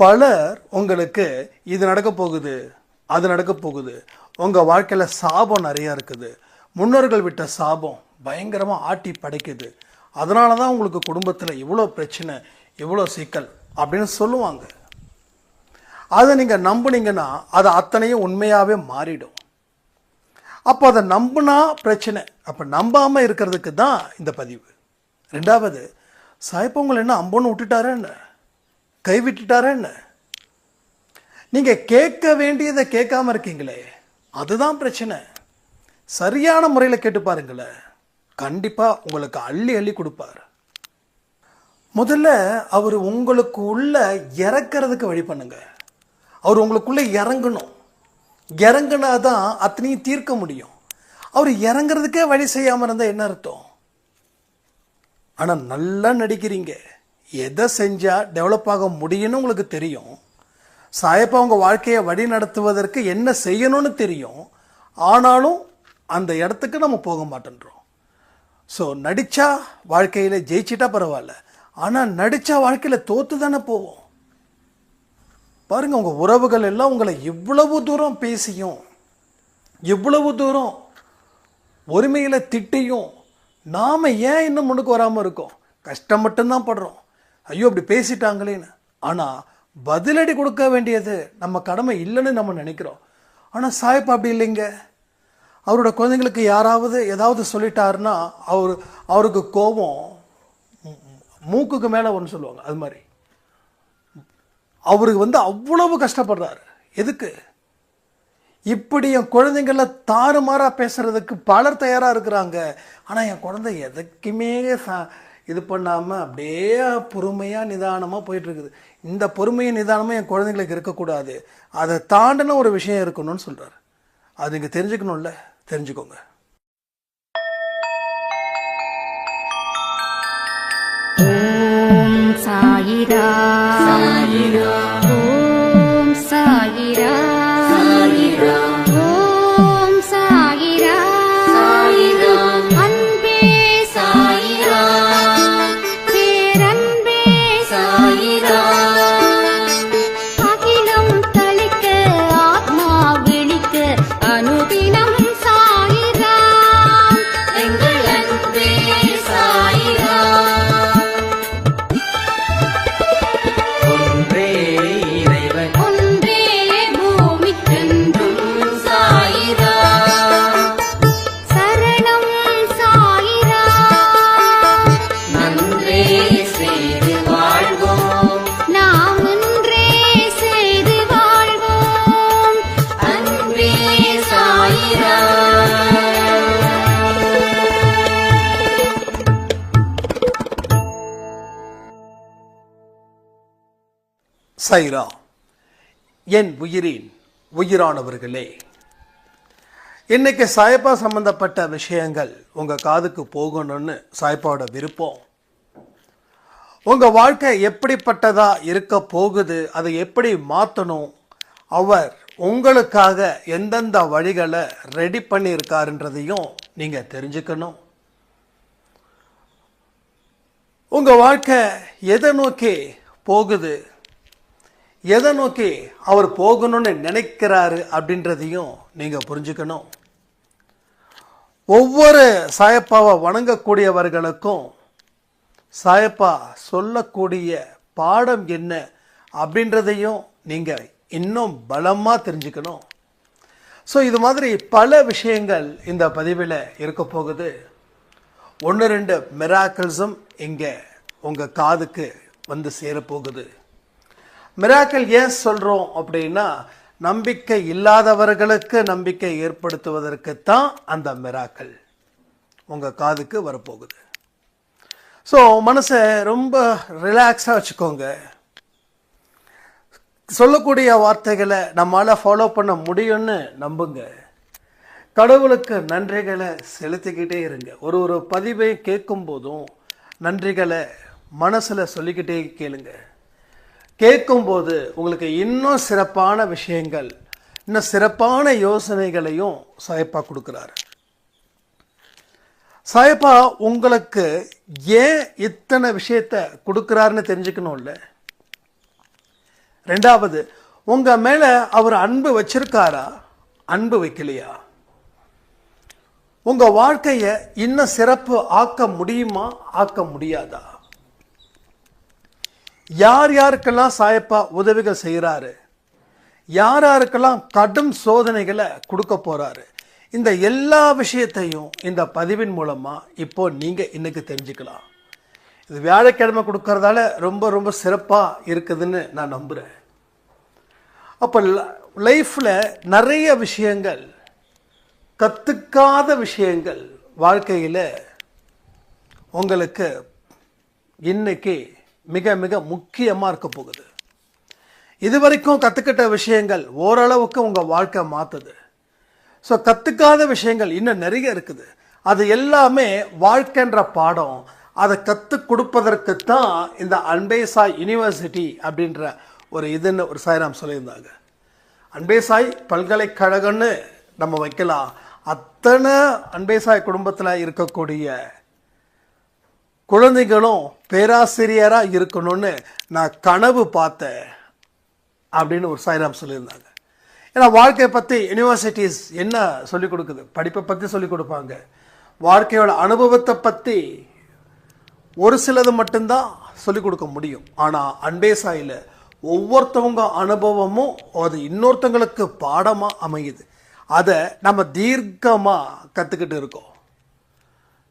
பலர் உங்களுக்கு இது நடக்க போகுது, அது நடக்க போகுது, உங்கள் வாழ்க்கையில் சாபம் நிறையா இருக்குது, முன்னோர்கள் விட்ட சாபம் பயங்கரமாக ஆட்டி படைக்குது, அதனால தான் உங்களுக்கு குடும்பத்தில் இவ்வளோ பிரச்சனை, இவ்வளோ சிக்கல் அப்படின்னு சொல்லுவாங்க. அதை நீங்கள் நம்புனீங்கன்னா அது அத்தனையும் உண்மையாகவே மாறிடும். அப்போ அதை நம்பினா பிரச்சனை. அப்போ நம்பாமல் இருக்கிறதுக்கு தான் இந்த பதிவு. ரெண்டாவது, சாய்ப்பவங்களை என்ன அம்பொன்னு விட்டுட்டாரா என்ன, கை விட்டுட்டாரா என்ன? நீங்கள் கேட்க வேண்டியதை கேட்காம இருக்கீங்களே, அதுதான் பிரச்சனை. சரியான முறையில் கேட்டு பாருங்களேன், கண்டிப்பாக உங்களுக்கு அள்ளி அள்ளி கொடுப்பார். முதல்ல அவர் உங்களுக்கு உள்ள இறக்கிறதுக்கு வழி பண்ணுங்க. அவர் உங்களுக்குள்ளே இறங்கணும். இறங்குனா தான் அத்தனையும் தீர்க்க முடியும். அவர் இறங்குறதுக்கே வழி செய்யாமல் இருந்தால் என்ன அர்த்தம்? ஆனால் நல்லா நடிக்கிறீங்க, எதை செஞ்சால் டெவலப் ஆக முடியும்னு உங்களுக்கு தெரியும். சாயப்பா உங்கள் வாழ்க்கையை வழி நடத்துவதற்கு என்ன செய்யணும்னு தெரியும். ஆனாலும் அந்த இடத்துக்கு நம்ம போக மாட்டேன்றோம். ஸோ நடித்தா வாழ்க்கையில் ஜெயிச்சிட்டா பரவாயில்ல, ஆனால் நடித்தா வாழ்க்கையில் தோற்று தானே போவோம். பாருங்கள், உங்கள் உறவுகள் எல்லாம் உங்களை இவ்வளவு தூரம் பேசியும், இவ்வளவு தூரம் ஒருமையில் திட்டியும், நாம் ஏன் இன்னும் முன்னுக்கு வராமல் இருக்கோம்? கஷ்டம் மட்டும்தான் படுறோம், ஐயோ அப்படி பேசிட்டாங்களேன்னு. ஆனால் பதிலடி கொடுக்க வேண்டியது நம்ம கடமை இல்லைன்னு நம்ம நினைக்கிறோம். ஆனால் சாயப்பா அப்படி இல்லைங்க. அவரோட குழந்தைங்களுக்கு யாராவது ஏதாவது சொல்லிட்டாருன்னா அவருக்கு கோபம் மூக்குக்கு மேலே ஒன்று சொல்லுவாங்க, அது மாதிரி அவருக்கு அவ்வளவு கஷ்டப்படுறாரு. எதுக்கு? இப்படி என் குழந்தைங்கள தாறுமாறாக பேசுறதுக்கு பலர் தயாராக இருக்கிறாங்க. ஆனால் என் குழந்தை எதுக்குமே இது பண்ணாமல் அப்படியே பொறுமையாக நிதானமாக போயிட்டுருக்குது. இந்த பொறுமையும் நிதானமாக என் குழந்தைங்களுக்கு இருக்கக்கூடாது, அதை தாண்டின ஒரு விஷயம் இருக்கணும்னு சொல்கிறார். அது நீங்கள் தெரிஞ்சுக்கணும்ல, தெரிஞ்சுக்கோங்க. ஓம் சாயிரா சாயிரா, ஓம் சாயிரா சாயிரா, ஓம் சாயிரா சாயிரா, அன்பே சாயிரா, பேரன்பே சாயிரா, அகிலம் தளிக்க ஆத்மா விழிக்க அனுதினம் சாயிரா, எங்கள் அன்பே சாயிரா. ஒன்றே இறைவன், ஒன்றே பூமிக்கென்றும் சாயிரா, சரணம் சாயிரா, நன்றே செய்து வாழ்வோம், நாம் ஒன்றே செய்து வாழ்வோம், அன்பே சாயிரா. சாயிரா. என் உயிரின் உயிரானவர்களே, இன்னைக்கு சாயப்பா சம்பந்தப்பட்ட விஷயங்கள் உங்கள் காதுக்கு போகணும்னு சாயப்பாவோட விருப்பம். உங்கள் வாழ்க்கை எப்படிப்பட்டதா இருக்க போகுது, அதை எப்படி மாற்றணும், அவர் உங்களுக்காக எந்தெந்த வழிகளை ரெடி பண்ணியிருக்காருன்றதையும் நீங்கள் தெரிஞ்சுக்கணும். உங்கள் வாழ்க்கை எதை நோக்கி போகுது, எதை நோக்கி அவர் போகணும்னு நினைக்கிறாரு அப்படின்றதையும் நீங்கள் புரிஞ்சுக்கணும். ஒவ்வொரு சாயப்பாவை வணங்கக்கூடியவர்களுக்கும் சாயப்பா சொல்லக்கூடிய பாடம் என்ன அப்படின்றதையும் நீங்கள் இன்னும் பலமாக தெரிஞ்சுக்கணும். ஸோ இது மாதிரி பல விஷயங்கள் இந்த பதிவில் இருக்க போகுது. 1-2 மிராக்கிள்ஸும் இங்கே உங்கள் காதுக்கு சேரப்போகுது. மிராக்கிள் ஏன் சொல்கிறோம் அப்படின்னா, நம்பிக்கை இல்லாதவர்களுக்கு நம்பிக்கை ஏற்படுத்துவதற்குத்தான் அந்த மிராக்கிள் உங்கள் காதுக்கு வரப்போகுது. ஸோ மனசை ரொம்ப ரிலாக்ஸாக வச்சுக்கோங்க. சொல்லக்கூடிய வார்த்தைகளை நம்மளால் ஃபாலோ பண்ண முடியும்னு நம்புங்க. கடவுளுக்கு நன்றிகளை செலுத்திக்கிட்டே இருங்க. ஒரு பதிவை கேட்கும் போதும் நன்றிகளை மனசில் சொல்லிக்கிட்டே கேளுங்க. கேட்கும்போது உங்களுக்கு இன்னும் சிறப்பான விஷயங்கள், இன்னும் சிறப்பான யோசனைகளையும் சாயப்பா கொடுக்குறாரு. சாயப்பா உங்களுக்கு ஏன் இத்தனை விஷயத்தை கொடுக்குறாருன்னு தெரிஞ்சுக்கணும்ல. ரெண்டாவது, உங்க மேல அவர் அன்பு வச்சிருக்காரா, அன்பு வைக்கலையா? உங்க வாழ்க்கைய இன்னும் சிறப்பு ஆக்க முடியுமா, ஆக்க முடியாதா? யார் யாருக்கெல்லாம் சாயப்பா உதவிகள் செய்கிறாரு, யார் யாருக்கெல்லாம் கடும் சோதனைகளை கொடுக்க போறாரு, இந்த எல்லா விஷயத்தையும் இந்த பதிவின் மூலமா இப்போ நீங்க இன்னைக்கு தெரிஞ்சுக்கலாம். இது வியாழக்கிழமை கொடுக்கறதால ரொம்ப ரொம்ப சிறப்பா இருக்குதுன்னு நான் நம்புறேன். அப்போ லைஃப்ல நிறைய விஷயங்கள், கத்துக்காத விஷயங்கள் வாழ்க்கையில உங்களுக்கு இன்னைக்கு மிக மிக முக்கியமா இருக்க போகுது. இதுவரைக்கும் கத்துக்கிட்ட விஷயங்கள் ஓரளவுக்கு உங்க வாழ்க்கை மாத்துது. ஸோ கத்துக்காத விஷயங்கள் இன்னும் நிறைய இருக்குது. அது எல்லாமே வாழ்க்கைன்ற பாடம். அதை கற்றுக் கொடுப்பதற்கு தான் இந்த அன்பே சாய் யூனிவர்சிட்டி அப்படின்ற இதுன்னு ஒரு சாய்ராம் சொல்லியிருந்தாங்க. அன்பே சாய் பல்கலைக்கழகம்னு நம்ம வைக்கலாம். அத்தனை அன்பே சாய் குடும்பத்தில் இருக்கக்கூடிய குழந்தைகளும் பேராசிரியராக இருக்கணும்னு நான் கனவு பார்த்தேன் அப்படின்னு ஒரு சாய்ராம் சொல்லியிருந்தாங்க. ஏன்னா வாழ்க்கையை பற்றி யூனிவர்சிட்டிஸ் என்ன சொல்லிக் கொடுக்குது, படிப்பை பற்றி சொல்லிக் கொடுப்பாங்க. வாழ்க்கையோட அனுபவத்தை பற்றி ஒரு சிலது மட்டும்தான் சொல்லிக் கொடுக்க முடியும். ஆனால் அன்பே சாயில் ஒவ்வொருத்தவங்க அனுபவமும் அது இன்னொருத்தங்களுக்கு பாடமாக அமையுது. அதை நம்ம தீர்க்கமாக கற்றுக்கிட்டு இருக்கோம்.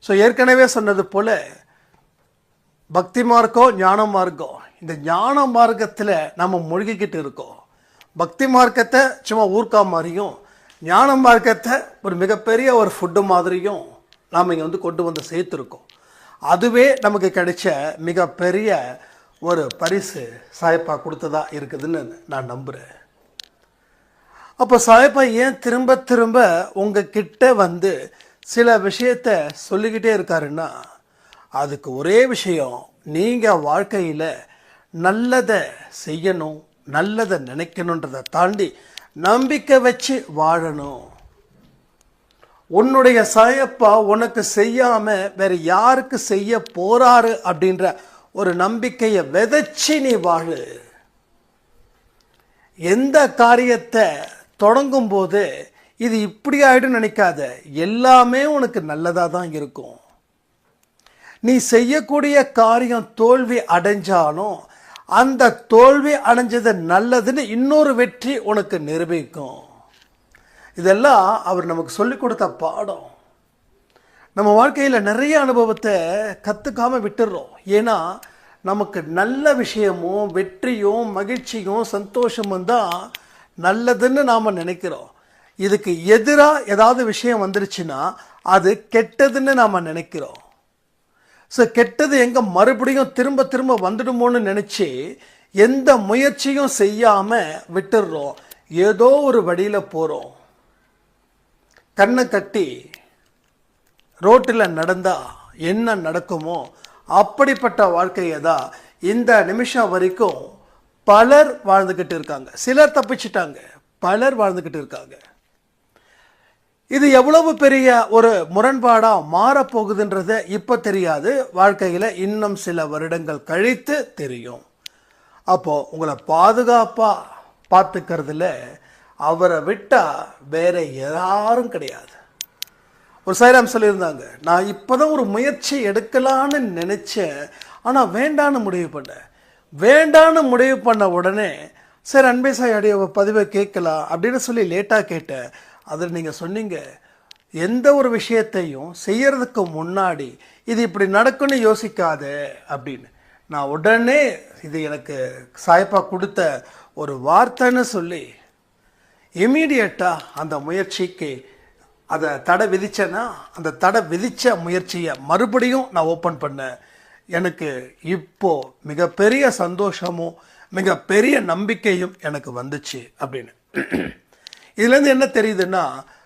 ஸோ ஏற்கனவே சொன்னது போல் பக்தி மார்க்கம், ஞான மார்க்கம், இந்த ஞான மார்க்கத்தில் நம்ம மூழ்கிக்கிட்டு இருக்கோம். பக்தி மார்க்கத்தை சும்மா ஊர்க்கா மாதிரியும், ஞான மார்க்கத்தை ஒரு மிகப்பெரிய ஒரு ஃபுட்டு மாதிரியும் நாம் இங்கே கொண்டு வந்து சேர்த்துருக்கோம். அதுவே நமக்கு கிடைச்ச மிகப்பெரிய ஒரு பரிசு சாயப்பா கொடுத்ததா இருக்குதுன்னு நான் நம்புகிறேன். அப்போ சாயப்பா ஏன் திரும்ப திரும்ப உங்ககிட்ட சில விஷயத்த சொல்லிக்கிட்டே இருக்காருன்னா, அதுக்கு ஒரே விஷயம், நீங்கள் வாழ்க்கையில் நல்லதை செய்யணும், நல்லதை நினைக்கணுன்றதை தாண்டி நம்பிக்கை வச்சு வாழணும். உன்னுடைய சாயப்பா உனக்கு செய்யாம வேற யாருக்கு செய்ய போறாரு அப்படின்ற ஒரு நம்பிக்கையை விதைச்சு நீ வாழு. எந்த காரியத்தை தொடங்கும் போது இது இப்படி ஆயிடும் நினைக்காத, எல்லாமே உனக்கு நல்லதா தான் இருக்கும். நீ செய்யக்கூடிய காரியம் தோல்வி அடைஞ்சாலும் அந்த தோல்வி அடைஞ்சது நல்லதுன்னு இன்னொரு வெற்றி உனக்கு நிரூபிக்கும். இதெல்லாம் அவர் நமக்கு சொல்லிக் கொடுத்த பாடம். நம்ம வாழ்க்கையில் நிறைய அனுபவத்தை கற்றுக்காமல் விட்டுடுறோம். ஏன்னா நமக்கு நல்ல விஷயமும் வெற்றியும் மகிழ்ச்சியும் சந்தோஷமும் தான் நல்லதுன்னு நாம் நினைக்கிறோம். இதுக்கு எதிராக ஏதாவது விஷயம் வந்துருச்சுன்னா அது கெட்டதுன்னு நாம் நினைக்கிறோம். ஸோ கெட்டது எங்கே மறுபடியும் திரும்ப திரும்ப வந்துடுமோன்னு நினச்சி எந்த முயற்சியும் செய்யாமல் விட்டுடுறோம். ஏதோ ஒரு வழியில் போகிறோம். கண்ணை கட்டி ரோட்டில் நடந்தா என்ன நடக்குமோ அப்படிப்பட்ட வாழ்க்கையை தான் இந்த நிமிஷம் வரைக்கும் பலர் வாழ்ந்துக்கிட்டு இருக்காங்க. சிலர் தப்பிச்சிட்டாங்க, பலர் வாழ்ந்துக்கிட்டு இருக்காங்க. இது எவ்வளவு பெரிய ஒரு முரண்பாடாக மாறப்போகுதுன்றத இப்போ தெரியாது, வாழ்க்கையில் இன்னும் சில வருடங்கள் கழித்து தெரியும். அப்போது உங்களை பாதுகாப்பாக பார்த்துக்கிறதுல அவரை விட்டால் வேற யாரும் கிடையாது. ஒரு சாய்ராம் சொல்லியிருந்தாங்க, நான் இப்போ தான் ஒரு முயற்சி எடுக்கலான்னு நினச்சேன், ஆனால் வேண்டான்னு முடிவு பண்ணேன். வேண்டான்னு முடிவு பண்ண உடனே சரி அன்பே சாய் அடைய பதிவை கேட்கலாம் அப்படின்னு சொல்லி லேட்டாக கேட்டேன். அதில் நீங்கள் சொன்னீங்க, எந்த ஒரு விஷயத்தையும் செய்யறதுக்கு முன்னாடி இது இப்படி நடக்குன்னு யோசிக்காத அப்படின்னு. நான் உடனே இது எனக்கு சாயப்பா கொடுத்த ஒரு வார்த்தைன்னு சொல்லி இமீடியட்டாக அந்த முயற்சிக்கு அதை தடை விதிச்சேன்னா அந்த தடை விதித்த முயற்சியை மறுபடியும் நான் ஓப்பன் பண்ணேன். எனக்கு இப்போ மிகப்பெரிய சந்தோஷமும் மிகப்பெரிய நம்பிக்கையும் எனக்கு வந்துச்சு அப்படின்னு. இதுலேருந்து என்ன தெரியுதுன்னா,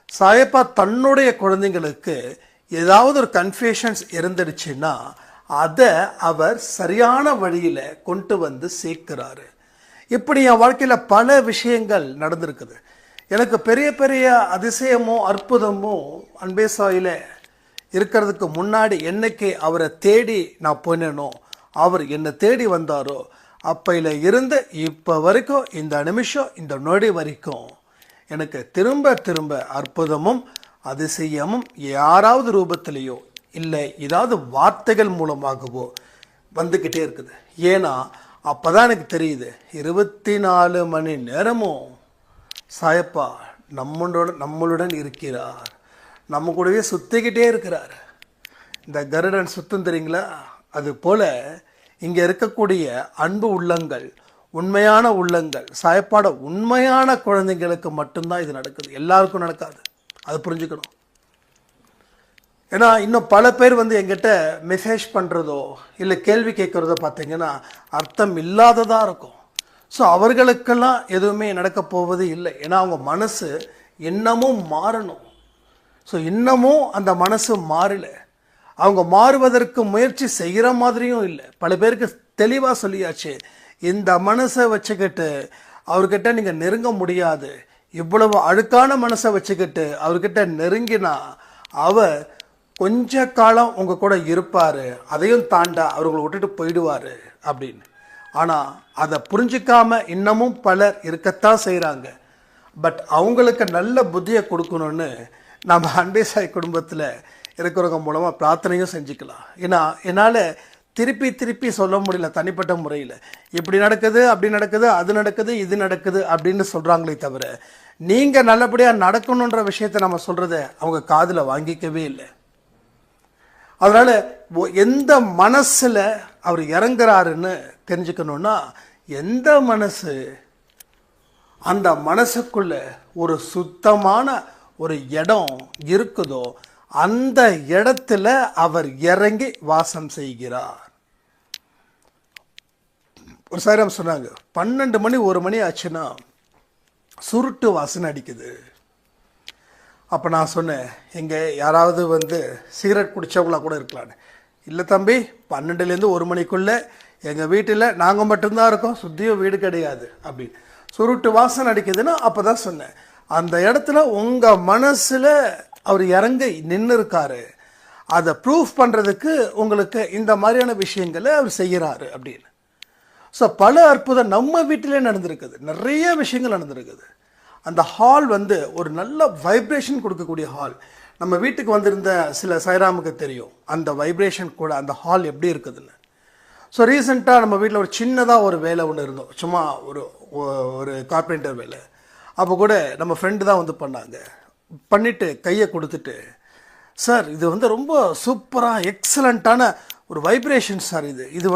சாயப்பா தன்னுடைய குழந்தைங்களுக்கு ஏதாவது ஒரு கன்ஃபியூஷன்ஸ் இருந்துடுச்சுன்னா அதை அவர் சரியான வழியில் கொண்டு வந்து சேர்க்கிறாரு. இப்படி என் வாழ்க்கையில் பல விஷயங்கள் நடந்திருக்குது. எனக்கு பெரிய பெரிய அதிசயமோ அற்புதமோ அன்பே சாயில இருக்கிறதுக்கு முன்னாடி என்னைக்கு அவரை தேடி நான் போனேனோ, அவர் என்னை தேடி வந்தாரோ அப்பையில் இருந்து இப்போ வரைக்கும் இந்த நிமிஷம் இந்த நொடி வரைக்கும் எனக்கு திரும்ப திரும்ப அற்புதமும் அதிசயமும் யாராவது ரூபத்திலேயோ இல்லை ஏதாவது வார்த்தைகள் மூலமாகவோ வந்துக்கிட்டே இருக்குது. ஏன்னா அப்போ தான் எனக்கு தெரியுது 24 மணி நேரமும் சாயப்பா நம்மளுடன் இருக்கிறார், நம்ம கூடவே சுற்றிக்கிட்டே இருக்கிறார். இந்த கருடன் சுத்தம் தெரியுங்களா? அது போல் இங்கே இருக்கக்கூடிய அன்பு உள்ளங்கள், உண்மையான உள்ளங்கள், சாயப்பாட உண்மையான குழந்தைங்களுக்கு மட்டும்தான் இது நடக்குது, எல்லாருக்கும் நடக்காது. அது புரிஞ்சுக்கணும். ஏன்னா இன்னும் பல பேர் எங்கிட்ட மெசேஜ் பண்ணுறதோ இல்லை கேள்வி கேட்குறதோ பார்த்தீங்கன்னா அர்த்தம் இல்லாததாக இருக்கும். ஸோ அவர்களுக்கெல்லாம் எதுவுமே நடக்க போவது இல்லை. ஏன்னா அவங்க மனசு இன்னமும் மாறணும். ஸோ இன்னமும் அந்த மனசு மாறல. அவங்க மாறுவதற்கு முயற்சி செய்கிற மாதிரியும் இல்லை. பல பேருக்கு தெளிவாக சொல்லியாச்சு, இந்த மனசை வச்சுக்கிட்டு அவர்கிட்ட நீங்கள் நெருங்க முடியாது. இவ்வளவு அழுக்கான மனசை வச்சுக்கிட்டு அவர்கிட்ட நெருங்கினா அவர் கொஞ்ச காலம் உங்கள் கூட இருப்பார், அதையும் தாண்ட அவர்களை விட்டுட்டு போயிடுவார் அப்படின்னு. ஆனால் அதை புரிஞ்சிக்காம இன்னமும் பலர் இருக்கத்தான் செய்கிறாங்க. பட் அவங்களுக்கு நல்ல புத்தியை கொடுக்கணும்னு நம்ம அன்பே சாய் குடும்பத்தில் இருக்கிறவங்க மூலமாக பிரார்த்தனையும் செஞ்சுக்கலாம். ஏன்னா என்னால் திருப்பி திருப்பி சொல்ல முடியல தனிப்பட்ட முறையில். இப்படி நடக்குது, அப்படி நடக்குது, அது நடக்குது, இது நடக்குது அப்படின்னு சொல்கிறாங்களே தவிர நீங்கள் நல்லபடியாக நடக்கணுன்ற விஷயத்தை நம்ம சொல்கிறத அவங்க காதில் வாங்கிக்கவே இல்லை. அதனால் எந்த மனசில் அவர் இறங்குறாருன்னு தெரிஞ்சுக்கணுன்னா, எந்த மனசு அந்த மனசுக்குள்ள ஒரு சுத்தமான ஒரு இடம் இருக்குதோ அந்த இடத்துல அவர் இறங்கி வாசம் செய்கிறார். ஒரு சாரம் சொன்னாங்க, 12 மணி 1 மணி ஆச்சுன்னா சுருட்டு வாசனை அடிக்குது. அப்போ நான் சொன்னேன், எங்கே யாராவது சிகரெட் குடித்தவங்களா கூட இருக்கலான்னு. இல்லை தம்பி, 12லேருந்து 1 மணிக்குள்ளே எங்கள் வீட்டில் நாங்கள் மட்டும்தான் இருக்கோம், சுற்றியும் வீடு கிடையாது அப்படின்னு. சுருட்டு வாசனை அடிக்குதுன்னா அப்போ தான் சொன்னேன், அந்த இடத்துல உங்கள் மனசில் அவர் இறங்கி நின்று இருக்காரு. அதை ப்ரூஃப் பண்ணுறதுக்கு உங்களுக்கு இந்த மாதிரியான விஷயங்களை அவர் செய்கிறாரு அப்படின்னு. ஸோ பல அற்புதம் நம்ம வீட்டிலே நடந்திருக்குது, நிறைய விஷயங்கள் நடந்திருக்குது. அந்த ஹால் ஒரு நல்ல வைப்ரேஷன் கொடுக்கக்கூடிய ஹால். நம்ம வீட்டுக்கு வந்திருந்த சில சாய்ராமுக்கு தெரியும் அந்த வைப்ரேஷன் கூட அந்த ஹால் எப்படி இருக்குதுன்னு. ஸோ ரீசெண்டாக நம்ம வீட்டில் ஒரு சின்னதாக ஒரு வேலை ஒன்று இருந்தோம், சும்மா ஒரு கார்பெண்டர் வேலை. அப்போ கூட நம்ம ஃப்ரெண்டு தான் பண்ணாங்க. பண்ணிவிட்டு கையை கொடுத்துட்டு, சார் இது ரொம்ப சூப்பராக எக்ஸலண்ட்டான ஒரு வைப்ரேஷன் சார், இது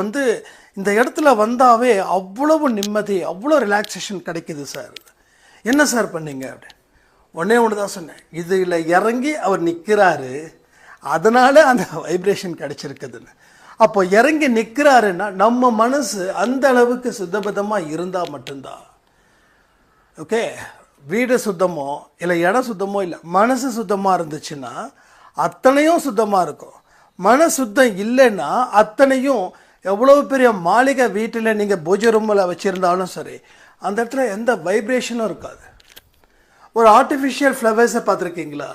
இந்த இடத்துல வந்தாவே அவ்வளவு நிம்மதி, அவ்வளோ ரிலாக்ஸேஷன் கிடைக்குது சார், என்ன சார் பண்ணீங்க அப்படின்னு. ஒன்று தான் சொன்னேன், இதில் இறங்கி அவர் நிற்கிறாரு, அதனால் அந்த வைப்ரேஷன் கிடைச்சிருக்குதுன்னு. அப்போ இறங்கி நிற்கிறாருன்னா நம்ம மனசு அந்த அளவுக்கு சுத்தபத்தமாக இருந்தால் மட்டும்தான். ஓகே, வீடு சுத்தமோ இல்லை இடம் சுத்தமோ இல்லை, மனசு சுத்தமாக இருந்துச்சுன்னா அத்தனையும் சுத்தமாக இருக்கும். மன சுத்தம் இல்லைன்னா அத்தனையும் எவ்வளோ பெரிய மாளிகை வீட்டில் நீங்கள் பூஜை ரூமில் வச்சுருந்தாலும் சரி, அந்த இடத்துல எந்த வைப்ரேஷனும் இருக்காது. ஒரு ஆர்டிஃபிஷியல் ஃப்ளவர்ஸை பார்த்துருக்கீங்களா?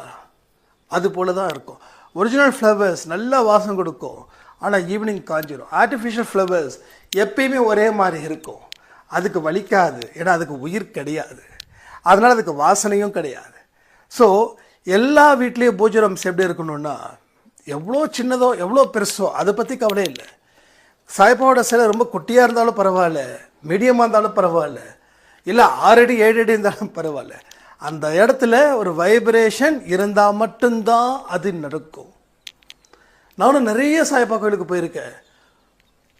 அது போல தான் இருக்கும். ஒரிஜினல் ஃப்ளவர்ஸ் நல்லா வாசம் கொடுக்கும், ஆனால் ஈவினிங் காஞ்சிடும். ஆர்டிஃபிஷியல் ஃப்ளவர்ஸ் எப்பயுமே ஒரே மாதிரி இருக்கும், அதுக்கு வலிக்காது, ஏன்னா அதுக்கு உயிர் கிடையாது, அதனால் அதுக்கு வாசனையும் கிடையாது. ஸோ எல்லா வீட்லேயும் பூஜை ரூம்ஸ் எப்படி இருக்கணும்னா, எவ்வளோ சின்னதோ எவ்வளோ பெருசோ அதை பற்றி கவலை இல்லை. சாய்பாவோட சிலை ரொம்ப குட்டியாக இருந்தாலும் பரவாயில்ல, மீடியமாக இருந்தாலும் பரவாயில்ல, இல்லை 6 அடி 7 அடி இருந்தாலும் பரவாயில்ல, அந்த இடத்துல ஒரு வைப்ரேஷன் இருந்தால் மட்டும்தான் அது நடக்கும். நானும் நிறைய சாய்பா கோயிலுக்கு போயிருக்கேன்.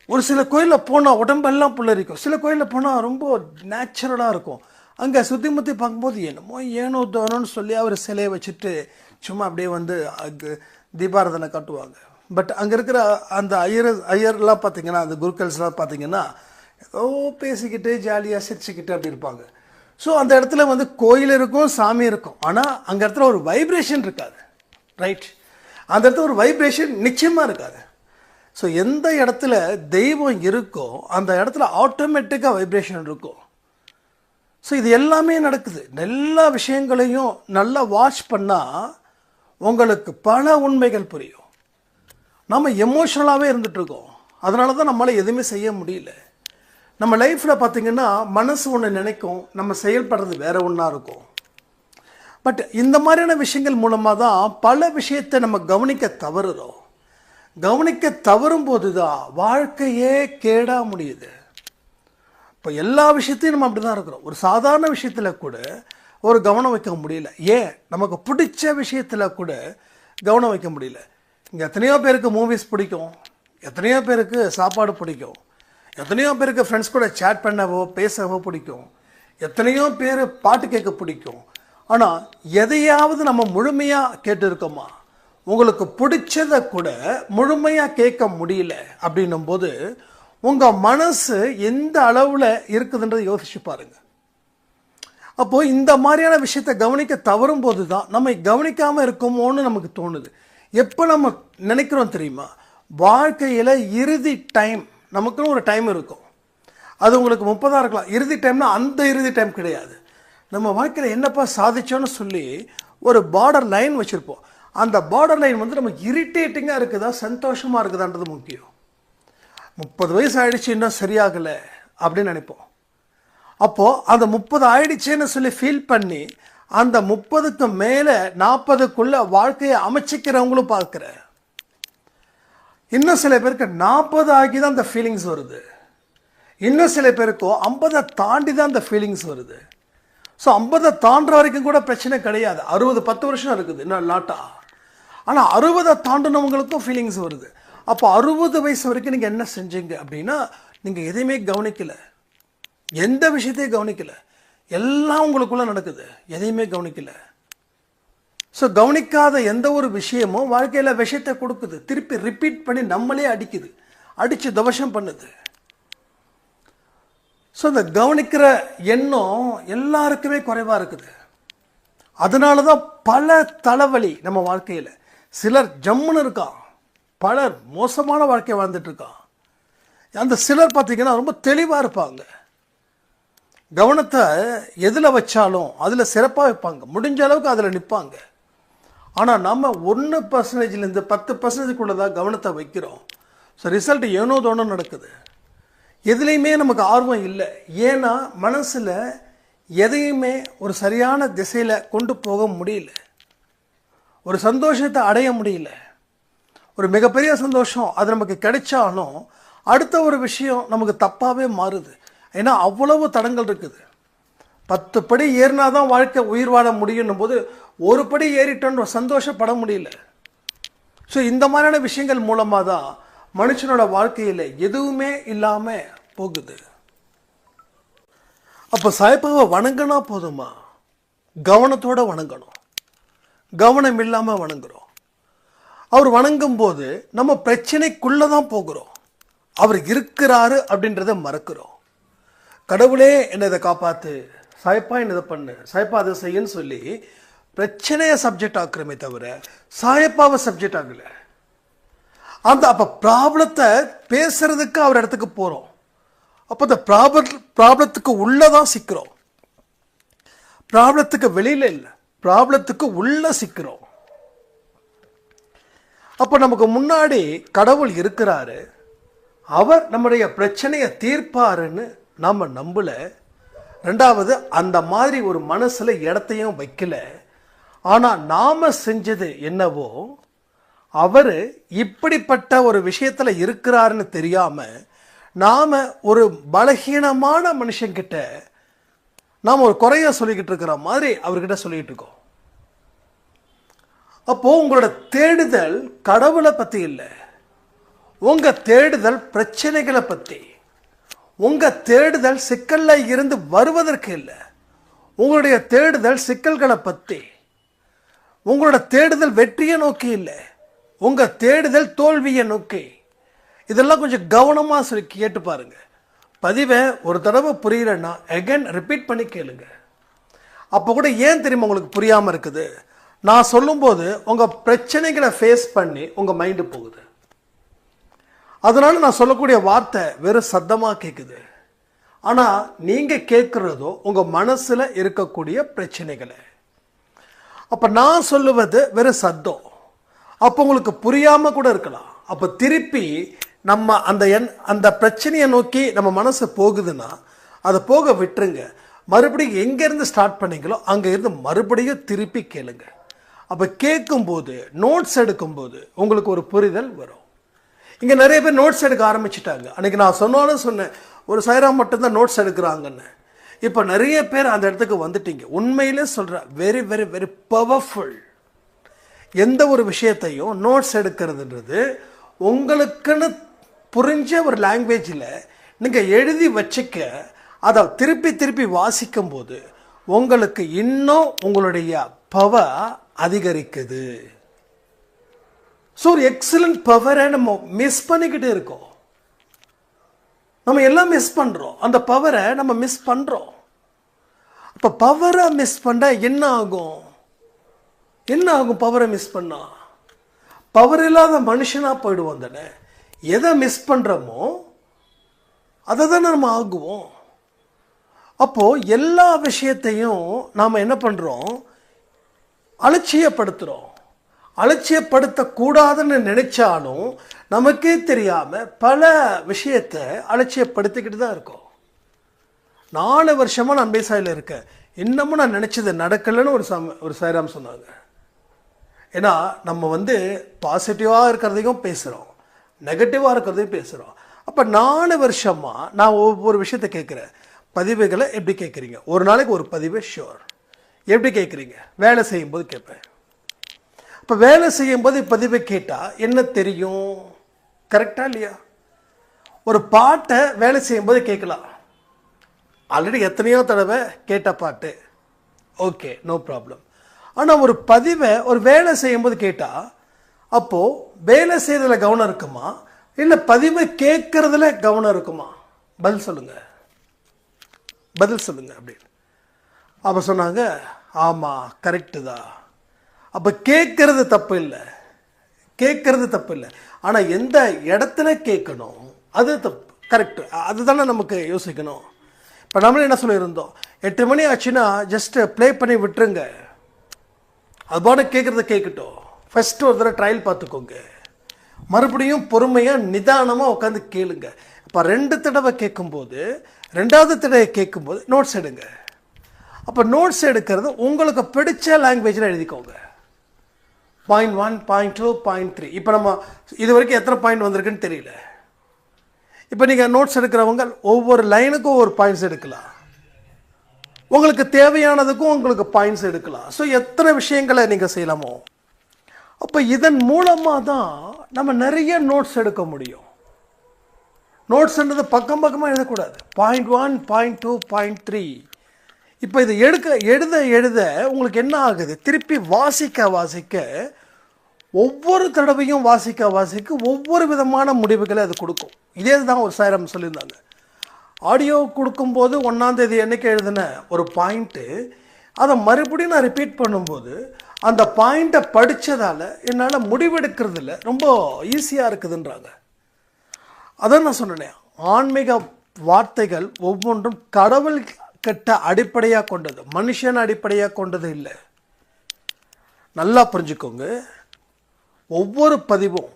ஒரு சில கோயிலில் போனால் உடம்பெல்லாம் புல்லரிக்கும், சில கோயிலில் போனால் ரொம்ப நேச்சுரலாக இருக்கும். அங்கே சுற்றி முற்றி பார்க்கும்போது என்னமோ ஏனோ தோணுன்னு சொல்லி அவர் சிலையை வச்சுட்டு சும்மா அப்படியே தீபாராதனை காட்டுவாங்க. பட் அங்கே இருக்கிற அந்த ஐயர்லாம் பார்த்தீங்கன்னா, அந்த குருக்கள்ஸ்லாம் பார்த்தீங்கன்னா ஏதோ பேசிக்கிட்டு ஜாலியாக சிரிச்சுக்கிட்டு அப்படி இருப்பாங்க. ஸோ அந்த இடத்துல கோயில் இருக்கும், சாமி இருக்கும், ஆனால் அங்கே இடத்துல ஒரு வைப்ரேஷன் இருக்காது. ரைட், அந்த இடத்துல ஒரு வைப்ரேஷன் நிச்சயமாக இருக்காது. ஸோ எந்த இடத்துல தெய்வம் இருக்கோ அந்த இடத்துல ஆட்டோமேட்டிக்காக வைப்ரேஷன் இருக்கும். ஸோ இது எல்லாமே நடக்குது. எல்லா விஷயங்களையும் நல்லா வாட்ச் பண்ணால் உங்களுக்கு பல உண்மைகள் புரியும். நம்ம எமோஷனலாகவே இருந்துகிட்ருக்கோம், அதனால தான் நம்மளால் எதுவுமே செய்ய முடியல. நம்ம லைஃப்பில் பார்த்தீங்கன்னா மனசு ஒன்று நினைக்கும், நம்ம செயல்படுறது வேற ஒன்றா இருக்கும். பட் இந்த மாதிரியான விஷயங்கள் மூலமாக தான் பல விஷயத்தை நம்ம கவனிக்க தவறுறோம். கவனிக்க தவறும் போது தான் வாழ்க்கையே கேடா முடியுது. இப்போ எல்லா விஷயத்தையும் நம்ம அப்படி தான் இருக்கிறோம். ஒரு சாதாரண விஷயத்தில் கூட ஒரு கவனம் வைக்க முடியல. ஏன், நமக்கு பிடிச்ச விஷயத்தில் கூட கவனம் வைக்க முடியல. இங்கே எத்தனையோ பேருக்கு மூவிஸ் பிடிக்கும், எத்தனையோ பேருக்கு சாப்பாடு பிடிக்கும், எத்தனையோ பேருக்கு ஃப்ரெண்ட்ஸ் கூட சேட் பண்ணவோ பேசவோ பிடிக்கும், எத்தனையோ பேர் பாட்டு கேட்க பிடிக்கும். ஆனால் எதையாவது நம்ம முழுமையாக கேட்டு இருக்கோமா? உங்களுக்கு பிடிச்சதை கூட முழுமையாக கேட்க முடியல அப்படின்னும் போது உங்கள் மனசு எந்த அளவில் இருக்குதுன்றதை யோசிச்சு பாருங்க. அப்போது இந்த மாதிரியான விஷயத்தை கவனிக்க தவறும் போது தான் நம்ம கவனிக்காமல் இருக்கோமோன்னு நமக்கு தோணுது. எப்போ நம்ம நினைக்கிறோம் தெரியுமா, வாழ்க்கையில் இறுதி டைம், நமக்குன்னு ஒரு டைம் இருக்கும். அது உங்களுக்கு 30 இருக்கலாம். இறுதி டைம்னா அந்த இறுதி டைம் கிடையாது. நம்ம வாழ்க்கையில் என்னப்பா சாதிச்சோன்னு சொல்லி ஒரு பார்டர் லைன் வச்சுருப்போம். அந்த பார்டர் லைன் வந்து நமக்கு இரிட்டேட்டிங்காக இருக்குதா சந்தோஷமாக இருக்குதான்றது முக்கியம். 30 வயசு ஆயிடுச்சு, இன்னும் சரியாகலை அப்படின்னு நினைப்போம். அப்போது அந்த 30 ஆயிடுச்சேன்னு சொல்லி ஃபீல் பண்ணி அந்த 30க்கு மேலே 40க்குள்ள வாழ்க்கையை அமைச்சிக்கிறவங்களும் பார்க்குறேன். இன்னும் சில பேருக்கு 40 ஆகி தான் அந்த ஃபீலிங்ஸ் வருது. இன்னும் சில பேருக்கோ 50 தாண்டி தான் அந்த ஃபீலிங்ஸ் வருது. ஸோ 50 தாண்டுற வரைக்கும் கூட பிரச்சனை கிடையாது. 60 10 வருஷம் இருக்குது இன்னும் லாட்டா. ஆனால் 60 தாண்டினவங்களுக்கும் ஃபீலிங்ஸ் வருது. அப்போ 60 வயசு வரைக்கும் நீங்கள் என்ன செஞ்சீங்க அப்படின்னா, நீங்கள் எதையுமே கவனிக்கலை, எந்த விஷயத்தையும் கவனிக்கலை, எல்லாம் உங்களுக்குள்ளே நடக்குது, எதையுமே கவனிக்கலை. ஸோ கவனிக்காத எந்த ஒரு விஷயமும் வாழ்க்கையில் விஷயத்தை கொடுக்குது, திருப்பி ரிப்பீட் பண்ணி நம்மளே அடிக்குது, அடித்து தவசம் பண்ணுது. ஸோ இந்த கவனிக்கிற எண்ணம் எல்லாருக்குமே குறைவாக இருக்குது. அதனால தான் பல தலைவலி நம்ம வாழ்க்கையில். சிலர் ஜம்முன்னு இருக்கான், பலர் மோசமான வாழ்க்கையை வாழ்ந்துட்டு இருக்கான். அந்த சிலர் பார்த்தீங்கன்னா ரொம்ப தெளிவாக இருப்பாங்க, கவனத்தை எதில் வச்சாலும் அதில் சிறப்பாக வைப்பாங்க, முடிஞ்ச அளவுக்கு அதில் நிற்பாங்க. ஆனால் நம்ம 1%லேருந்து 10%க்குள்ளே தான் கவனத்தை வைக்கிறோம். ஸோ ரிசல்ட் ஏனோ தோணும் நடக்குது. எதுலேயுமே நமக்கு ஆர்வம் இல்லை. ஏன்னா மனசில் எதையுமே ஒரு சரியான திசையில் கொண்டு போக முடியல, ஒரு சந்தோஷத்தை அடைய முடியல. ஒரு மிகப்பெரிய சந்தோஷம் அது நமக்கு கிடைச்சாலும் அடுத்த ஒரு விஷயம் நமக்கு தப்பாகவே மாறுது. ஏன்னா அவ்வளவு தடங்கள் இருக்குது. 10 படி ஏறினா தான் வாழ்க்கை உயிர் வாழ முடியும் போது ஒரு படி ஏறிட்டோன்னு சந்தோஷப்பட முடியல. ஸோ இந்த மாதிரியான விஷயங்கள் மூலமாக தான் மனுஷனோட வாழ்க்கையில் எதுவுமே இல்லாமல் போகுது. அப்போ சாய்பாவை வணங்கினா போதுமா? கவனத்தோடு வணங்கணும். கவனம் இல்லாமல் வணங்குறோம். அவர் வணங்கும் போது நம்ம பிரச்சனைக்குள்ளே தான் போகிறோம். அவர் இருக்கிறாரு அப்படின்றத மறக்கிறோம். கடவுளே என்னை இதை காப்பாற்று, சாய்ப்பா என்ன இதை பண்ணு, சாய்ப்பா அதை செய்யன்னு சொல்லி பிரச்சனையை சப்ஜெக்ட் ஆக்குறமே தவிர சாயப்பாவை சப்ஜெக்ட் ஆகலை. அந்த அப்போ ப்ராப்ளத்தை பேசுறதுக்கு அவர் இடத்துக்கு போகிறோம். அப்போ அந்த ப்ராப்ளத்துக்கு உள்ளே தான் சிக்கிறோம், ப்ராப்ளத்துக்கு வெளியில் இல்லை, ப்ராப்ளத்துக்கு உள்ளே சிக்கிறோம். அப்போ நமக்கு முன்னாடி கடவுள் இருக்கிறாரு, அவர் நம்முடைய பிரச்சனையை தீர்ப்பாருன்னு நாம் நம்பலை. ரெண்டாவது, அந்த மாதிரி ஒரு மனசில் இடத்தையும் வைக்கல. ஆனால் நாம் செஞ்சது என்னவோ, அவர் இப்படிப்பட்ட ஒரு விஷயத்தில் இருக்கிறாருன்னு தெரியாமல் நாம் ஒரு பலகீனமான மனுஷங்கிட்ட நாம் ஒரு குறைய சொல்லிக்கிட்டு இருக்கிற மாதிரி அவர்கிட்ட சொல்லிக்கிட்டு இருக்கோம். அப்போது உங்களோட தேடுதல் கடவுளை பற்றி இல்லை, உங்கள் தேடுதல் பிரச்சனைகளை பற்றி, உங்கள் தேடுதல் சிக்கலில் இருந்து வருவதற்கு இல்லை. உங்களுடைய தேடுதல் சிக்கல்களை பற்றி. உங்களோட தேடுதல் வெற்றியை நோக்கி இல்லை, உங்கள் தேடுதல் தோல்வியை நோக்கி. இதெல்லாம் கொஞ்சம் கவனமாக சொல்லி கேட்டு பாருங்க. பதிவை ஒரு தடவை புரியலன்னா அகைன் ரிப்பீட் பண்ணி கேளுங்க. அப்போ கூட ஏன் தெரியுமா உங்களுக்கு புரியாமல் இருக்குது? நான் சொல்லும்போது உங்கள் பிரச்சனைகளை ஃபேஸ் பண்ணி உங்கள் மைண்டு போகுது. அதனால நான் சொல்லக்கூடிய வார்த்தை வெறும் சத்தமாக கேட்குது. ஆனால் நீங்கள் கேட்குறதோ உங்கள் மனசில் இருக்கக்கூடிய பிரச்சனைகளை. அப்போ நான் சொல்லுவது வெறும் சத்தம். அப்போ உங்களுக்கு புரியாமல் கூட இருக்கலாம். அப்போ திருப்பி நம்ம அந்த பிரச்சனையை நோக்கி நம்ம மனசு போகுதுன்னா அதை போக விட்டுருங்க. மறுபடியும் எங்கேருந்து ஸ்டார்ட் பண்ணீங்களோ அங்கே இருந்து மறுபடியும் திருப்பி கேளுங்க. அப்போ கேட்கும்போது நோட்ஸ் எடுக்கும்போது உங்களுக்கு ஒரு புரிதல் வரும். இங்கே நிறைய பேர் நோட்ஸ் எடுக்க ஆரம்பிச்சிட்டாங்க. அன்றைக்கி நான் சொன்னேன் ஒரு சாய்ராம் மட்டும்தான் நோட்ஸ் எடுக்கிறாங்கன்னு. இப்போ நிறைய பேர் அந்த இடத்துக்கு வந்துட்டீங்க. உண்மையிலே சொல்கிறேன், வெரி வெரி வெரி பவர்ஃபுல். எந்த ஒரு விஷயத்தையும் நோட்ஸ் எடுக்கிறதுன்றது உங்களுக்குன்னு புரிஞ்ச ஒரு லாங்குவேஜில் நீங்கள் எழுதி வச்சுக்க, அதை திருப்பி திருப்பி வாசிக்கும் போது உங்களுக்கு இன்னும் உங்களுடைய பவர் அதிகரிக்குது. ஸோ ஒரு எக்ஸலண்ட் பவரை நம்ம மிஸ் பண்ணிக்கிட்டே இருக்கோம். நம்ம எல்லாம் மிஸ் பண்ணுறோம், அந்த பவரை நம்ம மிஸ் பண்ணுறோம். அப்போ பவரை மிஸ் பண்ண என்ன ஆகும்? பவரை மிஸ் பண்ணா பவர் இல்லாத மனுஷனாக போயிடுவோம் தானே. எதை மிஸ் பண்ணுறோமோ அதை தானே நம்ம ஆகுவோம். அப்போது எல்லா விஷயத்தையும் நாம் என்ன பண்ணுறோம்? அலட்சியப்படுத்துகிறோம். அலட்சியப்படுத்தக்கூடாதுன்னு நினைச்சாலும் நமக்கே தெரியாமல் பல விஷயத்தை அலட்சியப்படுத்திக்கிட்டு தான் இருக்கோம். 4 வருஷமாக நான் பேசாயில் இருக்கேன், இன்னமும் நான் நினச்சது நடக்கலைன்னு ஒரு சாய்ராம் சொன்னாங்க. ஏன்னா நம்ம பாசிட்டிவாக இருக்கிறதையும் பேசுகிறோம், நெகட்டிவாக இருக்கிறதையும் பேசுகிறோம். அப்போ 4 வருஷமாக நான் ஒவ்வொரு விஷயத்தை கேட்குறேன். பதிவுகளை எப்படி கேட்குறீங்க? ஒரு நாளைக்கு ஒரு பதிவு ஷுவர். எப்படி கேட்குறீங்க? வேலை செய்யும்போது கேட்பேன். இப்போ வேலை செய்யும்போது பதிவை கேட்டால் என்ன தெரியும்? கரெக்டாக இல்லையா? ஒரு பாட்டை வேலை செய்யும்போது கேட்கலாம். ஆல்ரெடி எத்தனையோ தடவை கேட்ட பாட்டு, ஓகே, நோ ப்ராப்ளம். ஆனால் ஒரு பதிவை ஒரு வேலை செய்யும்போது கேட்டால், அப்போது வேலை செய்கிறதுல கவனம் இருக்குமா இல்லை பதிவை கேட்கறதுல கவனம் இருக்குமா? பதில் சொல்லுங்கள் அப்படின்னு. அப்போ சொன்னாங்க, ஆமாம் கரெக்டு தான். அப்போ கேட்கறது தப்பு இல்லை, ஆனால் எந்த இடத்துல கேட்கணும் அது தப்பு, கரெக்டு. அதுதானே நமக்கு யோசிக்கணும். இப்போ நம்மளே என்ன சொல்லியிருந்தோம், 8 மணி ஆச்சுன்னா ஜஸ்ட்டு ப்ளே பண்ணி விட்டுருங்க, அதுபாடு கேட்குறத கேட்கட்டும். ஃபஸ்ட்டு ஒரு தடவை ட்ரையல் பார்த்துக்கோங்க, மறுபடியும் பொறுமையாக நிதானமாக உட்காந்து கேளுங்க. இப்போ 2 தடவை கேட்கும்போது 2வது தடவை கேட்கும்போது நோட்ஸ் எடுங்க. அப்போ நோட்ஸ் எடுக்கிறது உங்களுக்கு பிடிச்ச லாங்குவேஜில் எழுதிக்கோங்க. Point 1, point 2, point 3. இப்போ நம்ம இது வரைக்கும் எத்தனை பாயிண்ட் வந்திருக்குன்னு தெரியல. இப்போ நீங்கள் நோட்ஸ் எடுக்கிறவங்க ஒவ்வொரு லைனுக்கும் ஒரு பாயிண்ட்ஸ் எடுக்கலாம், உங்களுக்கு தேவையானதுக்கும் உங்களுக்கு பாயிண்ட்ஸ் எடுக்கலாம். ஸோ எத்தனை விஷயங்களை நீங்கள் செய்யலாமோ. அப்போ இதன் மூலமாக தான் நம்ம நிறைய நோட்ஸ் எடுக்க முடியும். நோட்ஸ்ன்றது பக்கமாக எழுதக்கூடாது. Point 1, point 2, point 3. இப்போ இதை எழுத உங்களுக்கு என்ன ஆகுது? திருப்பி வாசிக்க ஒவ்வொரு தடவையும் வாசிக்க ஒவ்வொரு விதமான முடிவுகளை அது கொடுக்கும். இதே தான் ஒரு சாய்ராம் சொல்லியிருந்தாங்க. ஆடியோ கொடுக்கும்போது 1ஆம் தேதி அன்னைக்கு எழுதின ஒரு பாயிண்ட்டு அதை மறுபடியும் நான் ரிப்பீட் பண்ணும்போது அந்த பாயிண்ட்டை படித்ததால் என்னால் முடிவெடுக்கிறதுல ரொம்ப ஈஸியாக இருக்குதுன்றாங்க. அதான் நான் சொன்னேன், ஆன்மீக வார்த்தைகள் ஒவ்வொன்றும் கடவுள் கிட்ட அடிப்படையாக கொண்டது, மனுஷன் அடிப்படையாக கொண்டது இல்லை. நல்லா புரிஞ்சுக்கோங்க. ஒவ்வொரு பதிவும்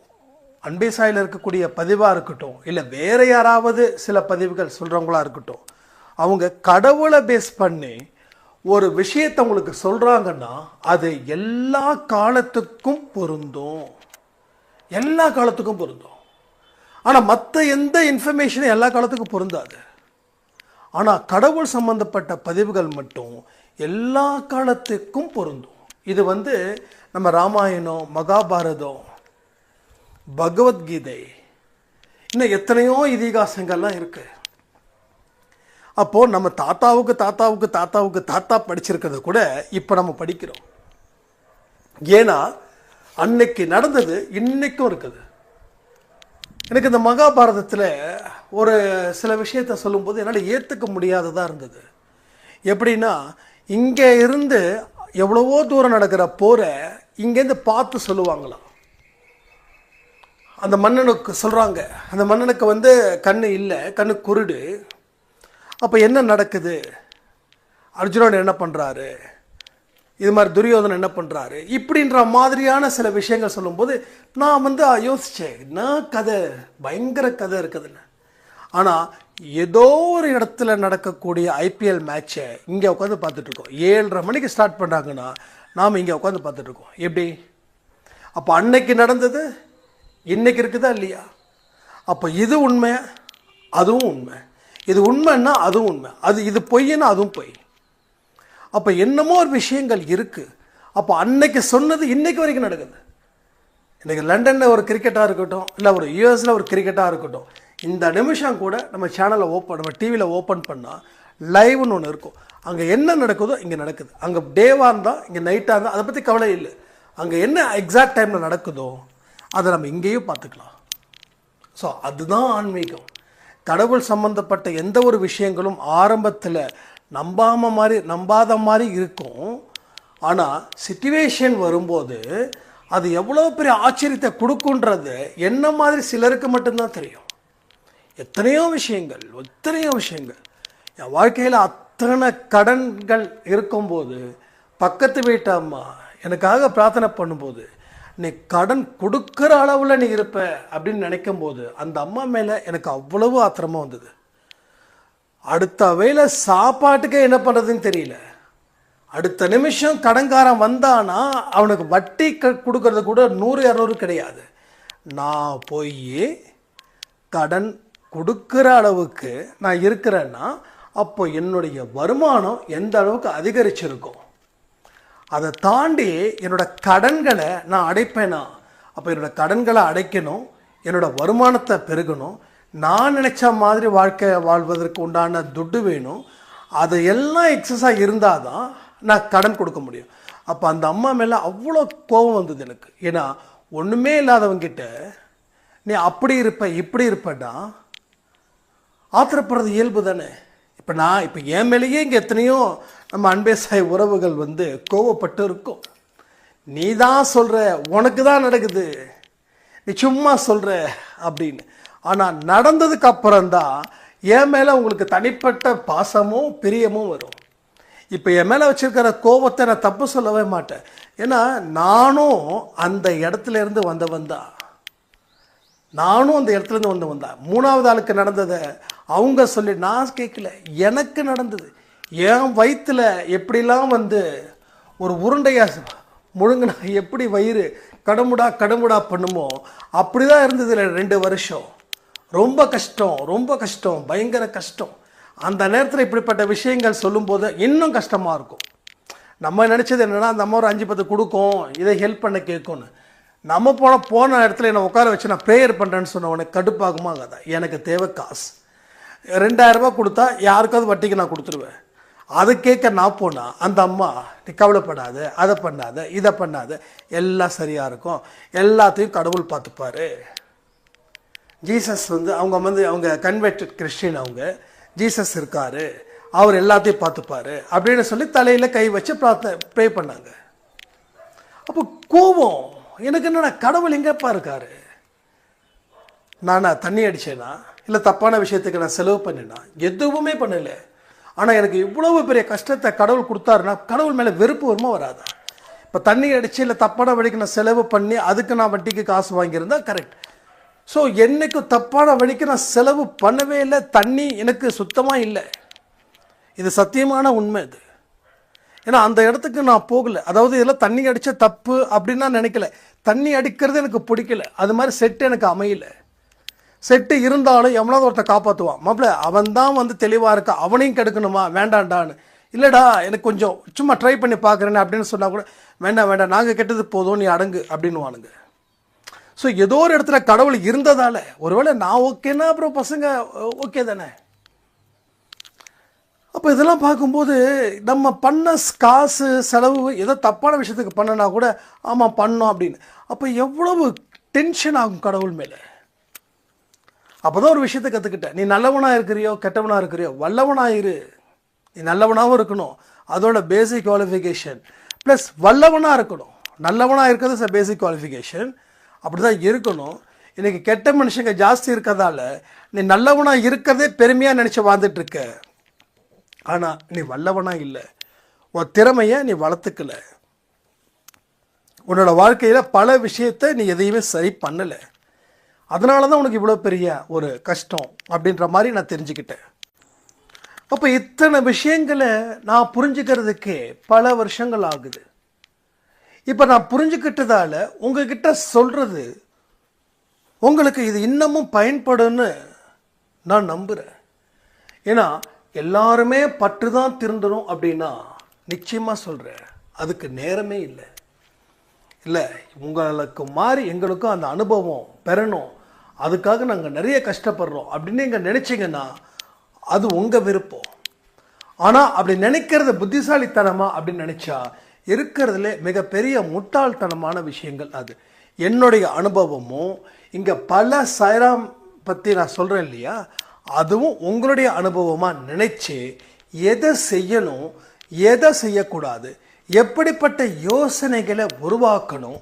அன்பே சாயில் இருக்கக்கூடிய பதிவாக இருக்கட்டும், இல்லை வேறு யாராவது சில பதிவுகள் சொல்கிறவங்களா இருக்கட்டும், அவங்க கடவுளை பேஸ் பண்ணி ஒரு விஷயத்தை உங்களுக்கு சொல்கிறாங்கன்னா அது எல்லா காலத்துக்கும் பொருந்தும். ஆனால் மற்ற எந்த இன்ஃபர்மேஷனும் எல்லா காலத்துக்கும் பொருந்தாது. ஆனால் கடவுள் சம்பந்தப்பட்ட பதிவுகள் மட்டும் எல்லா காலத்துக்கும் பொருந்தும். இது நம்ம ராமாயணம், மகாபாரதம், பகவத்கீதை, இன்னும் எத்தனையோ இதிகாசங்கள்லாம் இருக்கு. அப்போது நம்ம தாத்தா படிச்சிருக்கிறது கூட இப்போ நம்ம படிக்கிறோம். ஏன்னா அன்னைக்கு நடந்தது இன்னைக்கும் இருக்குது. எனக்கு இந்த மகாபாரதத்தில் ஒரு சில விஷயத்தை சொல்லும்போது என்னால் ஏற்றுக்க முடியாததாக இருந்தது. எப்படின்னா, இங்கே இருந்து எவ்வளவோ தூரம் நடக்கிற போரை இங்கேருந்து பார்த்து சொல்லுவாங்களாம். அந்த மன்னனுக்கு சொல்கிறாங்க, அந்த மன்னனுக்கு கண்ணு இல்லை, கண்ணு குருடு. அப்போ என்ன நடக்குது, அர்ஜுனன் என்ன பண்ணுறாரு, இது மாதிரி துரியோதனன் என்ன பண்ணுறாரு இப்படின்ற மாதிரியான சில விஷயங்கள் சொல்லும்போது நான் வந்து யோசித்தேன், என்ன கதை, பயங்கர கதை இருக்குதுன்னு. ஆனால் ஏதோ ஒரு இடத்துல நடக்கக்கூடிய ஐபிஎல் மேட்சை இங்கே உட்காந்து பார்த்துட்ருக்கோம். 7:30 மணிக்கு ஸ்டார்ட் பண்ணுறாங்கன்னா நாம் இங்கே உட்காந்து பார்த்துட்ருக்கோம். எப்படி? அப்போ அன்னைக்கு நடந்தது இன்னைக்கு இருக்குதா இல்லையா? அப்போ இது உண்மை, அதுவும் உண்மை. இது உண்மைன்னா அதுவும் உண்மை, இது பொய்ன்னா அதுவும் பொய். அப்போ என்னமோ ஒரு விஷயங்கள் இருக்குது. அப்போ அன்னைக்கு சொன்னது இன்னைக்கு வரைக்கும் நடக்குது. இன்றைக்கி லண்டனில் ஒரு கிரிக்கெட்டாக இருக்கட்டும், இல்லை ஒரு யூஎஸில் ஒரு கிரிக்கெட்டாக இருக்கட்டும், இந்த நிமிஷம் கூட நம்ம சேனலை நம்ம டிவியில் ஓப்பன் பண்ணால் லைவ்னு ஒன்று இருக்கும். அங்கே என்ன நடக்குதோ இங்கே நடக்குது. அங்கே டேவாக இருந்தால் இங்கே நைட்டாக இருந்தால் அதை பற்றி கவலை இல்லை. அங்கே என்ன எக்ஸாக்ட் டைமில் நடக்குதோ அதை நம்ம இங்கேயும் பார்த்துக்கலாம். ஸோ அதுதான் ஆன்மீகம். கடவுள் சம்பந்தப்பட்ட எந்த ஒரு விஷயங்களும் ஆரம்பத்தில் நம்பாத மாதிரி இருக்கும். ஆனால் சிச்சுவேஷன் வரும்போது அது எவ்வளோ பெரிய ஆச்சரியத்தை கொடுக்குன்றது என்ன மாதிரி சிலருக்கு மட்டும்தான் தெரியும். எத்தனையோ விஷயங்கள் என் வாழ்க்கையில் அத்தனை கடன்கள் இருக்கும்போது பக்கத்து வீட்டு அம்மா எனக்காக பிரார்த்தனை பண்ணும்போது நீ கடன் கொடுக்குற அளவில் நீ இருப்ப அப்படின்னு நினைக்கும் போது அந்த அம்மா மேலே எனக்கு அவ்வளவு ஆத்திரமாக வந்தது. அடுத்த வேளை சாப்பாட்டுக்கே என்ன பண்ணுறதுன்னு தெரியல. அடுத்த நிமிஷம் கடன்காரன் வந்தானா அவனுக்கு வட்டி கொடுக்கறது கூட 100-200 கிடையாது. நான் போய் கடன் கொடுக்குற அளவுக்கு நான் இருக்கிறேன்னா அப்போ என்னுடைய வருமானம் எந்த அளவுக்கு அதிகரிச்சிருக்கும். அதை தாண்டி என்னோட கடன்களை நான் அடைப்பேனா? அப்போ என்னோட கடன்களை அடைக்கணும், என்னோட வருமானத்தை பெருகணும், நான் நினச்ச மாதிரி வாழ்க்கை வாழ்வதற்கு உண்டான துட்டு வேணும். அது எல்லாம் எக்ஸஸாக இருந்தால் தான் நான் கடன் கொடுக்க முடியும். அப்போ அந்த அம்மா மேலே அவ்வளோ கோபம் வந்தது எனக்கு. ஏன்னா ஒன்றுமே இல்லாதவங்கிட்ட நீ அப்படி இருப்ப இப்படி இருப்பேன்னா ஆத்திரப்படுறது இயல்பு தானே. இப்போ என் மேலேயே இங்கே எத்தனையோ நம்ம அன்பே சாய் உறவுகள் வந்து கோவப்பட்டு இருக்கும். நீ தான் சொல்கிற, உனக்கு தான் நடக்குது, நீ சும்மா சொல்கிற அப்படின்னு. ஆனால் நடந்ததுக்கு அப்புறம்தான் என் மேலே உங்களுக்கு தனிப்பட்ட பாசமும் பிரியமும் வரும். இப்போ என் மேலே வச்சுருக்கிற கோபத்தை நான் தப்பு சொல்லவே மாட்டேன். ஏன்னா நானும் அந்த இடத்துல இருந்து வந்தவன் தான். மூணாவது ஆளுக்கு நடந்ததை அவங்க சொல்லி நான் கேட்கல, எனக்கு நடந்தது. என் வயிற்றுல எப்படிலாம் வந்து ஒரு உருண்டையா முழுங்கினா எப்படி வயிறு கடமுடா பண்ணுமோ அப்படி தான் இருந்தது. 2 வருஷம் ரொம்ப கஷ்டம், பயங்கர கஷ்டம். அந்த நேரத்தில் இப்படிப்பட்ட விஷயங்கள் சொல்லும்போது இன்னும் கஷ்டமாக இருக்கும். நம்ம நினச்சது என்னென்னா நம்ம ஒரு 5-10 கொடுக்கும், இதை ஹெல்ப் பண்ண கேட்கும்னு. நம்ம போன இடத்துல என்னை உட்கார வச்சு நான் ப்ரேயர் பண்ணுறேன்னு சொன்ன உடனே கடுப்பாகுமா? கதை எனக்கு தேவை காசு. 2000 ரூபாய் கொடுத்தா யாருக்காவது வட்டிக்கு நான் கொடுத்துருவேன். அதை கேட்க நான் போனால் அந்த அம்மா நீ கவலைப்படாத, அதை பண்ணாத, இதை பண்ணாத, எல்லாம் சரியாக இருக்கும், எல்லாத்தையும் கடவுள் பார்த்துப்பாரு. ஜீசஸ் வந்து அவங்க கன்வெர்டட் கிறிஸ்டின், அவங்க ஜீசஸ் இருக்காரு, அவர் எல்லாத்தையும் பார்த்துப்பாரு அப்படின்னு சொல்லி தலையில் கை வச்சு ப்ரே பண்ணாங்க. அப்போ கோபம் எனக்கு என்னன்னா, கடவுள் எங்கேப்பா இருக்காரு? நானா தண்ணி அடித்தேனா, இல்லை தப்பான விஷயத்துக்கு நான் செலவு பண்ணேன்னா? எதுவுமே பண்ணலை. ஆனால் எனக்கு இவ்வளவு பெரிய கஷ்டத்தை கடவுள் கொடுத்தாருன்னா கடவுள் மேலே வெறுப்பு வருமா வராதா? இப்போ தண்ணி அடித்து இல்லை தப்பான வழிக்கு நான் செலவு பண்ணி அதுக்கு நான் வட்டிக்கு காசு வாங்கியிருந்தா கரெக்ட். ஸோ என்னைக்கு தப்பான வழிக்கு நான் செலவு பண்ணவே இல்லை, தண்ணி எனக்கு சுத்தமாக இல்லை. இது சத்தியமான உண்மை இது. ஏன்னா அந்த இடத்துக்கு நான் போகலை. அதாவது இதெல்லாம் தண்ணி அடித்த தப்பு அப்படின்னு நான் நினைக்கல. தண்ணி அடிக்கிறது எனக்கு பிடிக்கல, அது மாதிரி செட்டு எனக்கு அமையல. செட்டு இருந்தாலும் எவனாவது ஒருத்தர் காப்பாற்றுவான். மாப்பிள்ள அவன் தான் வந்து தெளிவாக இருக்கா, அவனையும் கெடுக்கணுமா? வேண்டாண்டான்னு. இல்லைடா எனக்கு கொஞ்சம் சும்மா ட்ரை பண்ணி பார்க்குறேன்னு அப்படின்னு சொன்னால் கூட வேண்டாம் நாங்கள் கெட்டது போதும், நீ அடங்கு அப்படின்னு வானுங்க. ஸோ ஏதோ ஒரு இடத்துல கடவுள் இருந்ததால் ஒருவேளை நான் ஓகேன்னா அப்புறம் பசங்க ஓகே தானே. அப்போ இதெல்லாம் பார்க்கும்போது நம்ம பண்ண காசு செலவு ஏதோ தப்பான விஷயத்துக்கு பண்ணனா கூட ஆமாம் பண்ணோம் அப்படின்னு. அப்போ எவ்வளவு டென்ஷன் ஆகும் கடவுள் மேலே. அப்போ தான் ஒரு விஷயத்தை கற்றுக்கிட்டேன். நீ நல்லவனாக இருக்கிறியோ கெட்டவனாக இருக்கிறியோ வல்லவனாயிரு. நீ நல்லவனாகவும் இருக்கணும், அதோட பேசிக் குவாலிஃபிகேஷன். ப்ளஸ் வல்லவனாக இருக்கணும். நல்லவனாக இருக்கிறது பேசிக் குவாலிஃபிகேஷன். அப்படி தான் இருக்கணும். இன்றைக்கி கெட்ட மனுஷங்க ஜாஸ்தி இருக்கிறதால நீ நல்லவனாக இருக்கிறதே பெருமையாக நினச்சி வாழ்ந்துட்டுருக்க. ஆனால் நீ வல்லவனாக இல்லை. உன் திறமையை நீ வளர்த்துக்கல, உன்னோட வாழ்க்கையில் பல விஷயத்தை நீ எதையுமே சரி பண்ணலை, அதனால தான் உனக்கு இவ்வளோ பெரிய ஒரு கஷ்டம் அப்படின்ற மாதிரி நான் தெரிஞ்சுக்கிட்டேன். அப்போ இத்தனை விஷயங்களை நான் புரிஞ்சுக்கிறதுக்கே பல வருஷங்கள் ஆகுது. இப்போ நான் புரிஞ்சுக்கிட்டதால உங்ககிட்ட சொல்கிறது உங்களுக்கு இது இன்னமும் பயன்படும்னு நான் நம்புகிறேன். ஏன்னா எல்லாருமே பற்று தான் திருந்தணும் அப்படின்னா நிச்சயமாக சொல்கிறேன், அதுக்கு நேரமே இல்லை. இல்லை, உங்களுக்கு மாதிரி எங்களுக்கும் அந்த அனுபவம் பெறணும், அதுக்காக நாங்கள் நிறைய கஷ்டப்படுறோம் அப்படின்னு நீங்கள் நினச்சிங்கன்னா அது உங்கள் விருப்பம். ஆனால் அப்படி நினைக்கிறது புத்திசாலித்தனமா அப்படின்னு நினச்சா இருக்கிறதுல மிகப்பெரிய முட்டாள்தனமான விஷயங்கள் அது. என்னுடைய அனுபவமும் இங்கே பல சாய்ராம் பற்றி நான் சொல்கிறேன் இல்லையா, அதுவும் உங்களுடைய அனுபவமாக நினச்சி எதை செய்யணும் எதை செய்யக்கூடாது, எப்படிப்பட்ட யோசனைகளை உருவாக்கணும்,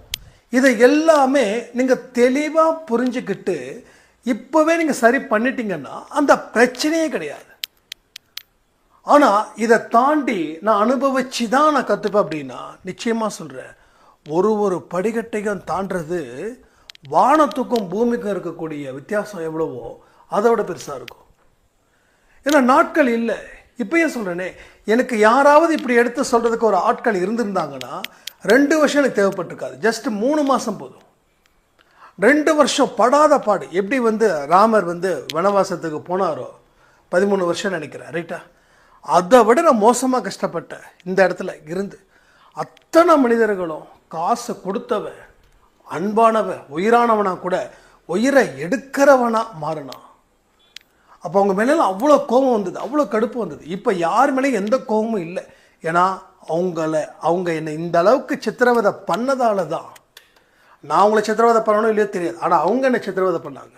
இதை எல்லாமே நீங்கள் தெளிவாக புரிஞ்சுக்கிட்டு இப்போவே நீங்கள் சரி பண்ணிட்டீங்கன்னா அந்த பிரச்சனையே கிடையாது. ஆனால் இதை தாண்டி நான் அனுபவிச்சு தான் நான் கற்றுப்பேன் அப்படின்னா நிச்சயமாக சொல்கிறேன், ஒரு படிக்கட்டையும் தாண்டது வானத்துக்கும் பூமிக்கும் இருக்கக்கூடிய வித்தியாசம் எவ்வளவோ அதோட பெருசாக இருக்கும். ஏன்னா நாட்கள் இல்லை. இப்பயே சொல்கிறேனே, எனக்கு யாராவது இப்படி எடுத்து சொல்கிறதுக்கு ஒரு ஆட்கள் இருந்திருந்தாங்கன்னா 2 வருஷம் எனக்கு தேவைப்பட்டிருக்காது, ஜஸ்ட் 3 மாதம் போதும். 2 வருஷம் படாத பாடு. எப்படி ராமர் வனவாசத்துக்கு போனாரோ 13 வருஷம் நினைக்கிறேன், ரைட்டா? அதை விட நான் மோசமாக கஷ்டப்பட்டேன் இந்த இடத்துல இருந்து. அத்தனை மனிதர்களும் காசு கொடுத்தவன், அன்பானவன், உயிரானவனா கூட உயிரை எடுக்கிறவனா மாறினான். அப்போ அவங்க மேலே அவ்வளோ கோபம் வந்தது, அவ்வளோ கடுப்பு வந்தது. இப்போ யார் மேலேயும் எந்த கோபமும் இல்லை. ஏன்னா அவங்க என்னை இந்த அளவுக்கு சித்திரவதை பண்ணதால தான். நான் அவங்கள சித்திரவதை பண்ணணும் இல்லையோ தெரியாது, ஆனால் அவங்க என்னை சித்திரவதை பண்ணாங்க.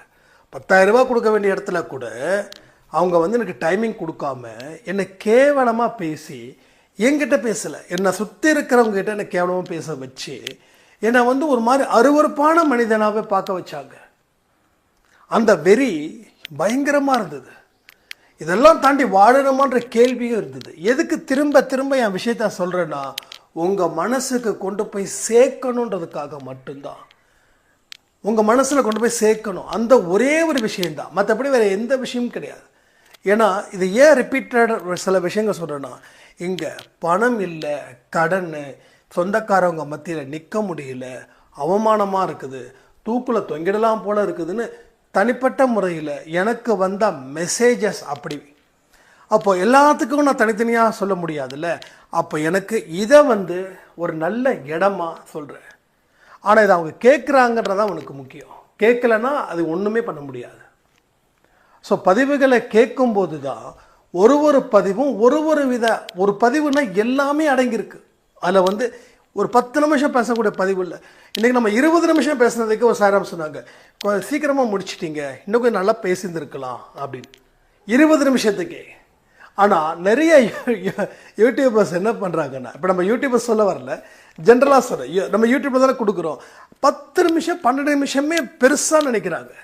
10,000 ரூபா கொடுக்க வேண்டிய இடத்துல கூட அவங்க எனக்கு டைமிங் கொடுக்காம என்னை கேவலமாக பேசி, என்கிட்ட பேசலை, என்னை சுற்றி இருக்கிறவங்க கிட்ட என்னை கேவலமாக பேச வச்சு என்னை ஒரு மாதிரி அருவருப்பான மனிதனாகவே பார்க்க வச்சாங்க. அந்த வெறி பயங்கரமாக இருந்தது. இதெல்லாம் தாண்டி வாழணுமான்ற கேள்வியும் இருந்தது. எதுக்கு திரும்ப திரும்ப என் விஷயத்த சொல்கிறேன்னா, உங்கள் மனசுக்கு கொண்டு போய் சேர்க்கணுன்றதுக்காக மட்டும்தான். உங்கள் மனசில் கொண்டு போய் சேர்க்கணும், அந்த ஒரே ஒரு விஷயந்தான், மற்றபடி வேறு எந்த விஷயமும் கிடையாது. ஏன்னா இது ஏன் ரிப்பீட்டட் சில விஷயங்கள் சொல்கிறேன்னா, இங்கே பணம் இல்லை, கடன், சொந்தக்காரவங்க மத்தியில் நிற்க முடியல, அவமானமாக இருக்குது, தூக்கில் தொங்கிடலாம் போல இருக்குதுன்னு தனிப்பட்ட முறையில் எனக்கு வந்த மெசேஜஸ் அப்படி. அப்போ எல்லாத்துக்கும் நான் தனித்தனியாக சொல்ல முடியாதுல்ல. அப்போ எனக்கு இதை ஒரு நல்ல இடமா சொல்கிறேன். ஆனால் இதை அவங்க கேட்குறாங்கன்றதான் உனக்கு முக்கியம். கேட்கலன்னா அது ஒன்றுமே பண்ண முடியாது. ஸோ பதிவுகளை கேட்கும்போது தான் ஒரு பதிவும் ஒரு பதிவுனா எல்லாமே அடங்கியிருக்கு. அதில் ஒரு 10 நிமிஷம் பேசக்கூடிய பதிவு இல்லை. இன்றைக்கி நம்ம 20 நிமிஷம் பேசுனதுக்கு ஒரு சாராம் சொன்னாங்க, சீக்கிரமாக முடிச்சிட்டிங்க, இன்னும் கொஞ்சம் நல்லா பேசியிருந்துருக்கலாம் அப்படின்னு 20 நிமிஷத்துக்கே. ஆனால் நிறைய யூடியூபர்ஸ் என்ன பண்ணுறாங்கன்னா, இப்போ நம்ம யூடியூபர்ஸ் சொல்ல வரல, ஜென்ரலாக சொல்கிறேன், நம்ம யூடியூப்பில் தானே கொடுக்குறோம், 10 நிமிஷம் 12 நிமிஷமே பெருசாக நினைக்கிறாங்க.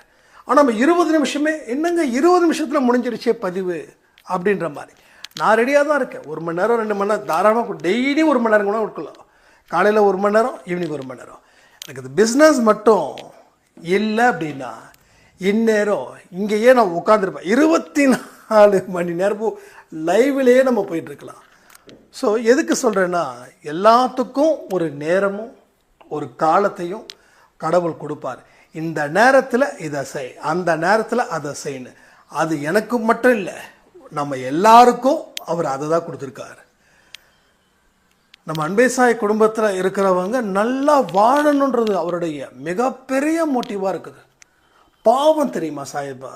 ஆனால் நம்ம 20 நிமிஷமே என்னங்க 20 நிமிஷத்தில் முடிஞ்சிருச்சே பதிவு அப்படின்ற மாதிரி. நான் ரெடியாக தான் இருக்கேன். 1 மணி நேரம் 2 மணி நேரம் தாராளமாக, டெய்லி 1 மணி நேரம் கூட கொடுக்கலாம். காலையில் 1 மணி நேரம், ஈவினிங் 1 மணி நேரம். எனக்கு இது பிஸ்னஸ் மட்டும் இல்லை அப்படின்னா இந்நேரம் இங்கேயே நான் உட்காந்துருப்பேன். 24 மணி நேரமும் லைவ்லேயே நம்ம போயிட்டுருக்கலாம். ஸோ எதுக்கு சொல்கிறேன்னா, எல்லாத்துக்கும் ஒரு நேரமும் ஒரு காலத்தையும் கடவுள் கொடுப்பார். இந்த நேரத்தில் இதை செய், அந்த நேரத்தில் அதை செய்யணும். அது எனக்கு மட்டும் இல்லை, நம்ம எல்லாருக்கும் அவர் அதை தான் கொடுத்துருக்காரு. நம்ம அன்பேசாய் குடும்பத்தில் இருக்கிறவங்க நல்லா வாழணுன்றது அவருடைய மிகப்பெரிய மோட்டிவாக இருக்குது. பாவம் தெரியுமா சாஹிபா?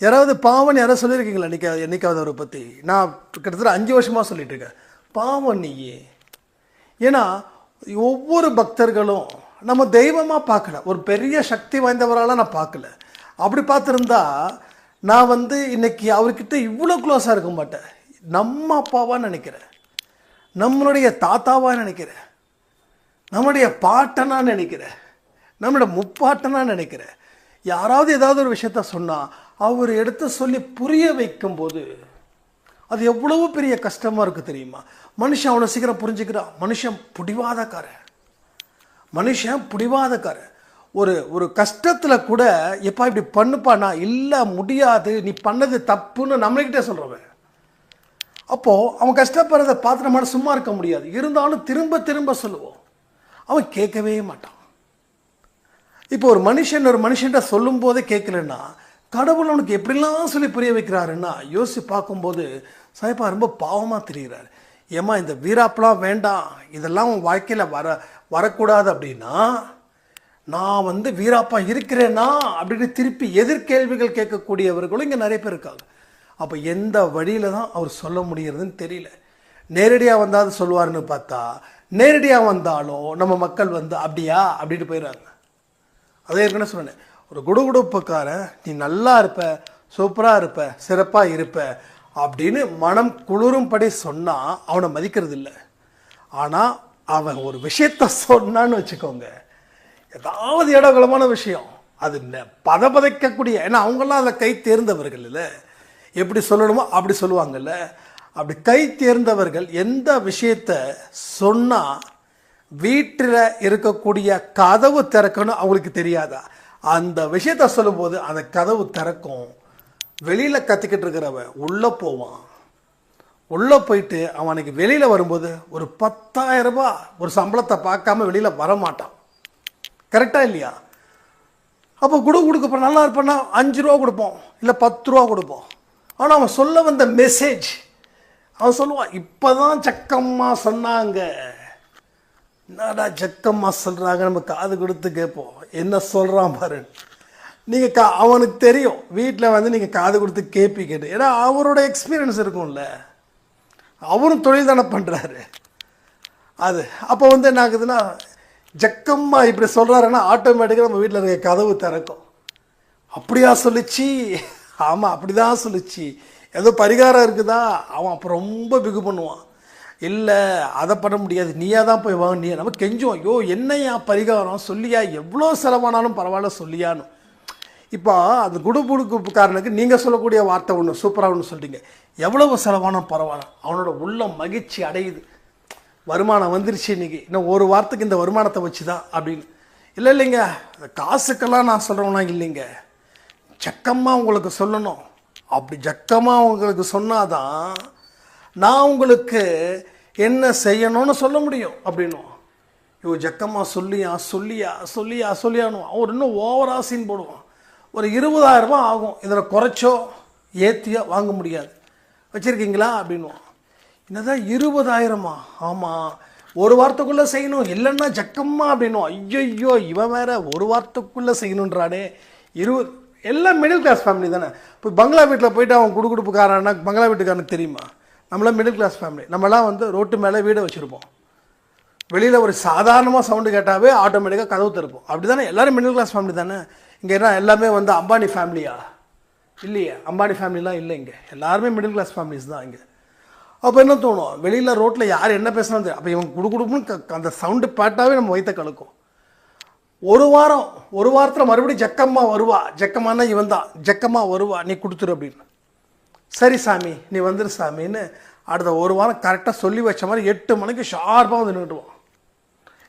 யாராவது பாவம் யாராவது சொல்லியிருக்கீங்களா? என்னைக்காவது அவரை பற்றி? நான் கிட்டத்தட்ட 5 வருஷமாக சொல்லிட்டு இருக்கேன், பாவம் நீயே. ஏன்னா ஒவ்வொரு பக்தர்களும் நம்ம தெய்வமாக பார்க்கல, ஒரு பெரிய சக்தி வாய்ந்தவரால் நான் பார்க்கல. அப்படி பார்த்துருந்தா நான் இன்னைக்கு அவர்கிட்ட இவ்வளோ க்ளோஸாக இருக்க மாட்டேன். நம்ம அப்பாவாக நினைக்கிறேன், நம்மளுடைய தாத்தாவாக நினைக்கிறேன், நம்மளுடைய பாட்டனாக நினைக்கிறேன், நம்மளோட முப்பாட்டனாக நினைக்கிறேன். யாராவது ஏதாவது ஒரு விஷயத்த சொன்னால் அவர் எடுத்து சொல்லி புரிய வைக்கும்போது அது எவ்வளவு பெரிய கஷ்டமா இருக்கு தெரியுமா? மனுஷன் அவ்வளோ சீக்கிரம் புரிஞ்சுக்கிறான். மனுஷன் பிடிவாதக்காரன். ஒரு கஷ்டத்தில் கூட எப்பா இப்படி பண்ணுப்பானா, இல்லை முடியாது, நீ பண்ணது தப்புன்னு நம்மள்கிட்ட சொல்கிறவன். அப்போது அவன் கஷ்டப்படுறதை பார்த்து நம்மளால சும்மா இருக்க முடியாது. இருந்தாலும் திரும்ப திரும்ப சொல்லுவோம். அவன் கேட்கவே மாட்டான். இப்போ ஒரு மனுஷன்ட்ட சொல்லும் போதே கேட்கலன்னா, கடவுள் அவனுக்கு எப்படிலாம் சொல்லி புரிய வைக்கிறாருன்னா, யோசிச்சு பார்க்கும்போது சாயப்பா ரொம்ப பாவமாக தெரிகிறாரு. ஏம்மா இந்த வீராப்பெலாம் வேண்டாம், இதெல்லாம் உன் வாழ்க்கையில் வரக்கூடாது அப்படின்னா, நான் வீராப்பா இருக்கிறேன்னா அப்படின்னு திருப்பி எதிர்கேள்விகள் கேட்கக்கூடியவர்களும் இங்கே நிறைய பேர் இருக்காங்க. அப்போ எந்த வழியில் தான் அவர் சொல்ல முடியறதுன்னு தெரியல. நேரடியாக வந்தால் சொல்லுவாருன்னு பார்த்தா, நேரடியாக வந்தாலும் நம்ம மக்கள் அப்படியா அப்படின்ட்டு போயிடுறாங்க. அதே ஏற்கனவே சொன்னேன், ஒரு குடுகுடுப்புக்காரன் நீ நல்லா இருப்ப, சூப்பராக இருப்ப, சிறப்பாக இருப்ப அப்படின்னு மனம் குளிரும்படி சொன்னால் அவனை மதிக்கிறது இல்லை. ஆனால் அவன் ஒரு விஷயத்த சொன்னான்னு வச்சுக்கோங்க, ஏதாவது இடகுலமான விஷயம், அது பதப்பதைக்கக்கூடிய, ஏன்னா அவங்கெல்லாம் அதில் கை தேர்ந்தவர்கள் இல்லை, எப்படி சொல்லணுமோ அப்படி சொல்லுவாங்கல்ல. அப்படி கை தேர்ந்தவர்கள் எந்த விஷயத்த சொன்னால் வீட்டில் இருக்கக்கூடிய கதவு திறக்கணும் அவங்களுக்கு தெரியாதா? அந்த விஷயத்த சொல்லும்போது அந்த கதவு திறக்கும். வெளியில் கத்திக்கிட்டு இருக்கிறவன் உள்ளே போவான். உள்ளே போயிட்டு அவனுக்கு வெளியில் வரும்போது ஒரு 10,000 ரூபாய் ஒரு சம்பளத்தை பார்க்காம வெளியில் வரமாட்டான். கரெக்டாக இல்லையா? அப்போ கொடுக்க நல்லா இருப்பான்னா 5 ரூபா கொடுப்போம், இல்லை 10 ரூபா கொடுப்போம். ஆனால் அவன் சொல்ல வந்த மெசேஜ், அவன் சொல்லுவான், இப்போ தான் ஜக்கம்மா சொன்னாங்க. என்னடா ஜக்கம்மா சொல்கிறாங்க, நம்ம காது கொடுத்து கேட்போம், என்ன சொல்கிறான் பாரு. நீங்கள் அவனுக்கு தெரியும் வீட்டில் நீங்கள் காது கொடுத்து கேட்பீங்கன்னு. ஏன்னா அவரோட எக்ஸ்பீரியன்ஸ் இருக்கும்ல, அவரும் தொழில் தானே பண்ணுறாரு. அது அப்போ என்ன ஆகுதுன்னா, ஜக்கம்மா இப்படி சொல்கிறாருன்னா ஆட்டோமேட்டிக்காக நம்ம வீட்டில் இருக்க கதவு திறக்கும். அப்படியா சொல்லிச்சு? ஆமாம் அப்படி தான் சொல்லிச்சு. ஏதோ பரிகாரம் இருக்குதா? அவன் அப்போ ரொம்ப பிகு பண்ணுவான். இல்லை அதை பண்ண முடியாது, நீயா தான் போய் வாங்க. நீ நம்ம கெஞ்சுவோம், ஐயோ என்னையா பரிகாரம் சொல்லியா, எவ்வளோ செலவானாலும் பரவாயில்ல சொல்லியான்னு. இப்போ அந்த குடுகுடுப்புக்காரனுக்கு நீங்கள் சொல்லக்கூடிய வார்த்தை ஒன்று சூப்பராக ஒன்று சொல்லிட்டீங்க, எவ்வளவு செலவானாலும் பரவாயில்ல, அவனோட உள்ளம் மகிழ்ச்சி அடையுது. வருமானம் வந்துருச்சு இன்னைக்கு, இன்னும் ஒரு வாரத்துக்கு இந்த வருமானத்தை வச்சு தான் அப்படின்னு. இல்லைங்க காசுக்கெல்லாம் நான் சொல்கிறவனா இல்லைங்க, ஜக்கமாக உங்களுக்கு சொல்லணும். அப்படி ஜக்கமாக உங்களுக்கு சொன்னாதான் நான் உங்களுக்கு என்ன செய்யணும்னு சொல்ல முடியும் அப்படின்னும். இவ ஜக்கமாக சொல்லியானும் அவர் இன்னும் ஓவரா சீன் போடுவான். ஒரு 20,000 ரூபாய் ஆகும், இதில் குறைச்சோ ஏற்றியோ வாங்க முடியாது, வச்சுருக்கீங்களா அப்படின்வான். என்னதான் 20,000? ஆமாம், ஒரு வாரத்துக்குள்ளே செய்யணும், இல்லைன்னா ஜக்கம்மா அப்படின்னும். ஐயோ இவன் வேற ஒரு வாரத்துக்குள்ளே செய்யணுன்றானே. எல்லாம் மிடில் கிளாஸ் ஃபேமிலி தானே. இப்போ பங்களா வீட்டில் போயிட்டு அவன் குடுகுடுப்புக்காரன்னா பங்களா வீட்டுக்காரனுக்கு தெரியுமா? நம்மளாம் மிடில் கிளாஸ் ஃபேமிலி. நம்மளாம் ரோட்டு மேலே வீடை வச்சுருப்போம், வெளியில் ஒரு சாதாரணமாக சவுண்டு கேட்டாவே ஆட்டோமேட்டிக்காக கதவு திறப்போம். அப்படி தானே எல்லோரும் மிடில் கிளாஸ் ஃபேமிலி தானே. இங்கே என்ன எல்லாமே அம்பானி ஃபேமிலியா? இல்லையே, அம்பானி ஃபேமிலிலாம் இல்லை. இங்கே எல்லாருமே மிடில் கிளாஸ் ஃபேமிலிஸ் தான் இங்கே. அப்போ என்ன தோணும், வெளியில் ரோட்டில் யார் என்ன பேசுனாலும் தெரியும். அப்போ இவன் குடுகுடுப்புன்னு அந்த சவுண்டு பாட்டாவே நம்ம வயிற்ற கலக்கும். ஒரு வாரத்தில் மறுபடியும் ஜக்கம்மா வருவா. ஜக்கம்மானா இவன் தான், ஜக்கம்மா வருவா, நீ கொடுத்துரு அப்படின்னு. சரி சாமி நீ வந்துரு சாமின்னு அடுத்த ஒரு வாரம் கரெக்டாக சொல்லி வச்ச மாதிரி 8 மணிக்கு ஷார்ப்பாக நின்றுடுவான்.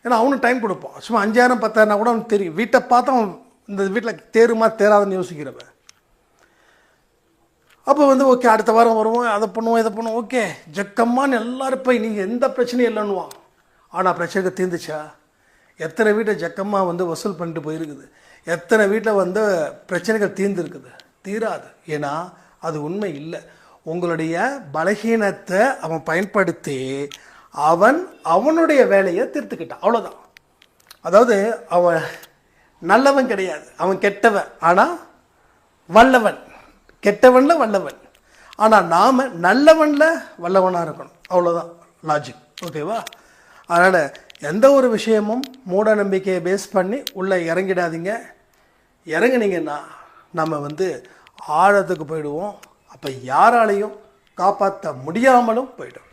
ஏன்னா அவனுக்கு டைம் கொடுப்பான். சும்மா 5,000 10,000 கூட அவனுக்கு தெரியும். வீட்டை பார்த்து அவன் இந்த வீட்டில் தேருமா தேராதுன்னு யோசிக்கிறவன். அப்போ ஓகே அடுத்த வாரம் வருவோம், அதை பண்ணுவோம் இதை பண்ணுவோம், ஓகே ஜக்கம்மான்னு எல்லாரும் போய் நீங்கள் எந்த பிரச்சனையும் இல்லைன்னுவான். ஆனால் பிரச்சனை தீர்ந்துச்சா? எத்தனை வீட்டை ஜக்கம்மா வசூல் பண்ணிட்டு போயிருக்குது, எத்தனை வீட்டில் பிரச்சனைகள் தீர்ந்துருக்குது? தீராது. ஏன்னா அது உண்மை இல்லை. உங்களுடைய பலகீனத்தை அவன் பயன்படுத்தி அவனுடைய வேலையை தீர்த்துக்கிட்டான், அவ்வளோதான். அதாவது அவன் நல்லவன் கிடையாது, அவன் கெட்டவன், ஆனால் வல்லவன். கெட்டவனில் வல்லவன், ஆனால் நாம் நல்லவனில் வல்லவனாக இருக்கணும், அவ்வளோதான் லாஜிக். ஓகேவா? அதனால் எந்த ஒரு விஷயமும் மூட நம்பிக்கையை பேஸ் பண்ணி உள்ளே இறங்கிடாதீங்க. இறங்குனீங்கன்னா நம்ம ஆழத்துக்கு போயிடுவோம். அப்போ யாராலையும் காப்பாற்ற முடியாமலும் போயிடும்.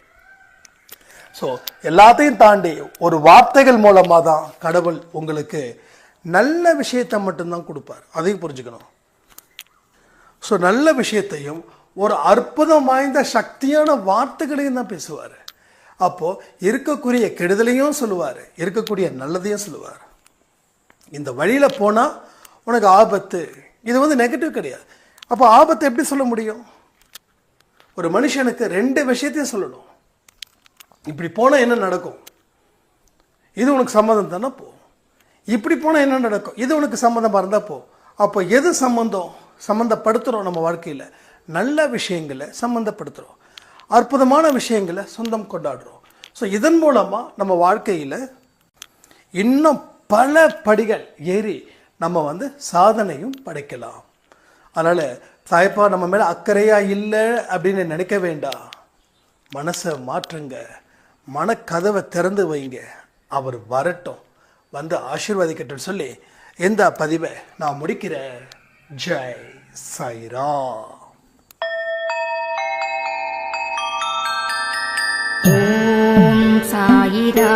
ஸோ எல்லாத்தையும் தாண்டி ஒரு வார்த்தைகள் மூலமாக தான் கடவுள் உங்களுக்கு நல்ல விஷயத்தை மட்டும்தான் கொடுப்பார், அதையும் புரிஞ்சுக்கணும். ஸோ நல்ல விஷயத்தையும் ஒரு அற்புதம் வாய்ந்த சக்தியான வார்த்தைகளையும் தான் பேசுவார். அப்போ இருக்கக்கூடிய கெடுதலையும் சொல்லுவார், இருக்கக்கூடிய நல்லதையும் சொல்லுவார். இந்த வழியில போனா உனக்கு ஆபத்து, இது நெகட்டிவ் கிடையாது. அப்போ ஆபத்தை எப்படி சொல்ல முடியும்? ஒரு மனுஷனுக்கு 2 விஷயத்தையும் சொல்லணும். இப்படி போனா என்ன நடக்கும், இது உனக்கு சம்மதம் தானே போ. இப்படி போனா என்ன நடக்கும், இது உனக்கு சம்மதமா இருந்தா போ. அப்போ எது சம்மந்தப்படுத்துறோம் நம்ம வாழ்க்கையில? நல்ல விஷயங்களை சம்மந்தப்படுத்துறோம், அற்புதமான விஷயங்களை சொந்தம் கொண்டாடுறோம். ஸோ இதன் மூலமா நம்ம வாழ்க்கையில இன்னும் பல படிகள் ஏறி நம்ம சாதனையும் படைக்கலாம். அதனால தாய்ப்பா நம்ம மேல அக்கறையா இல்லை அப்படின்னு நினைக்க வேண்டாம். மனசை மாற்றுங்க, மனக்கதவை திறந்து வைங்க, அவர் வரட்டும், ஆசீர்வதிக்கட்டும் சொல்லி இந்த பதிவை நான் முடிக்கிறேன். ஜெய் சாய்ராம். ஓம் சாயிரா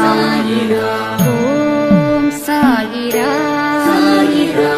சாயிரா ஓம் சாயிரா சாயிரா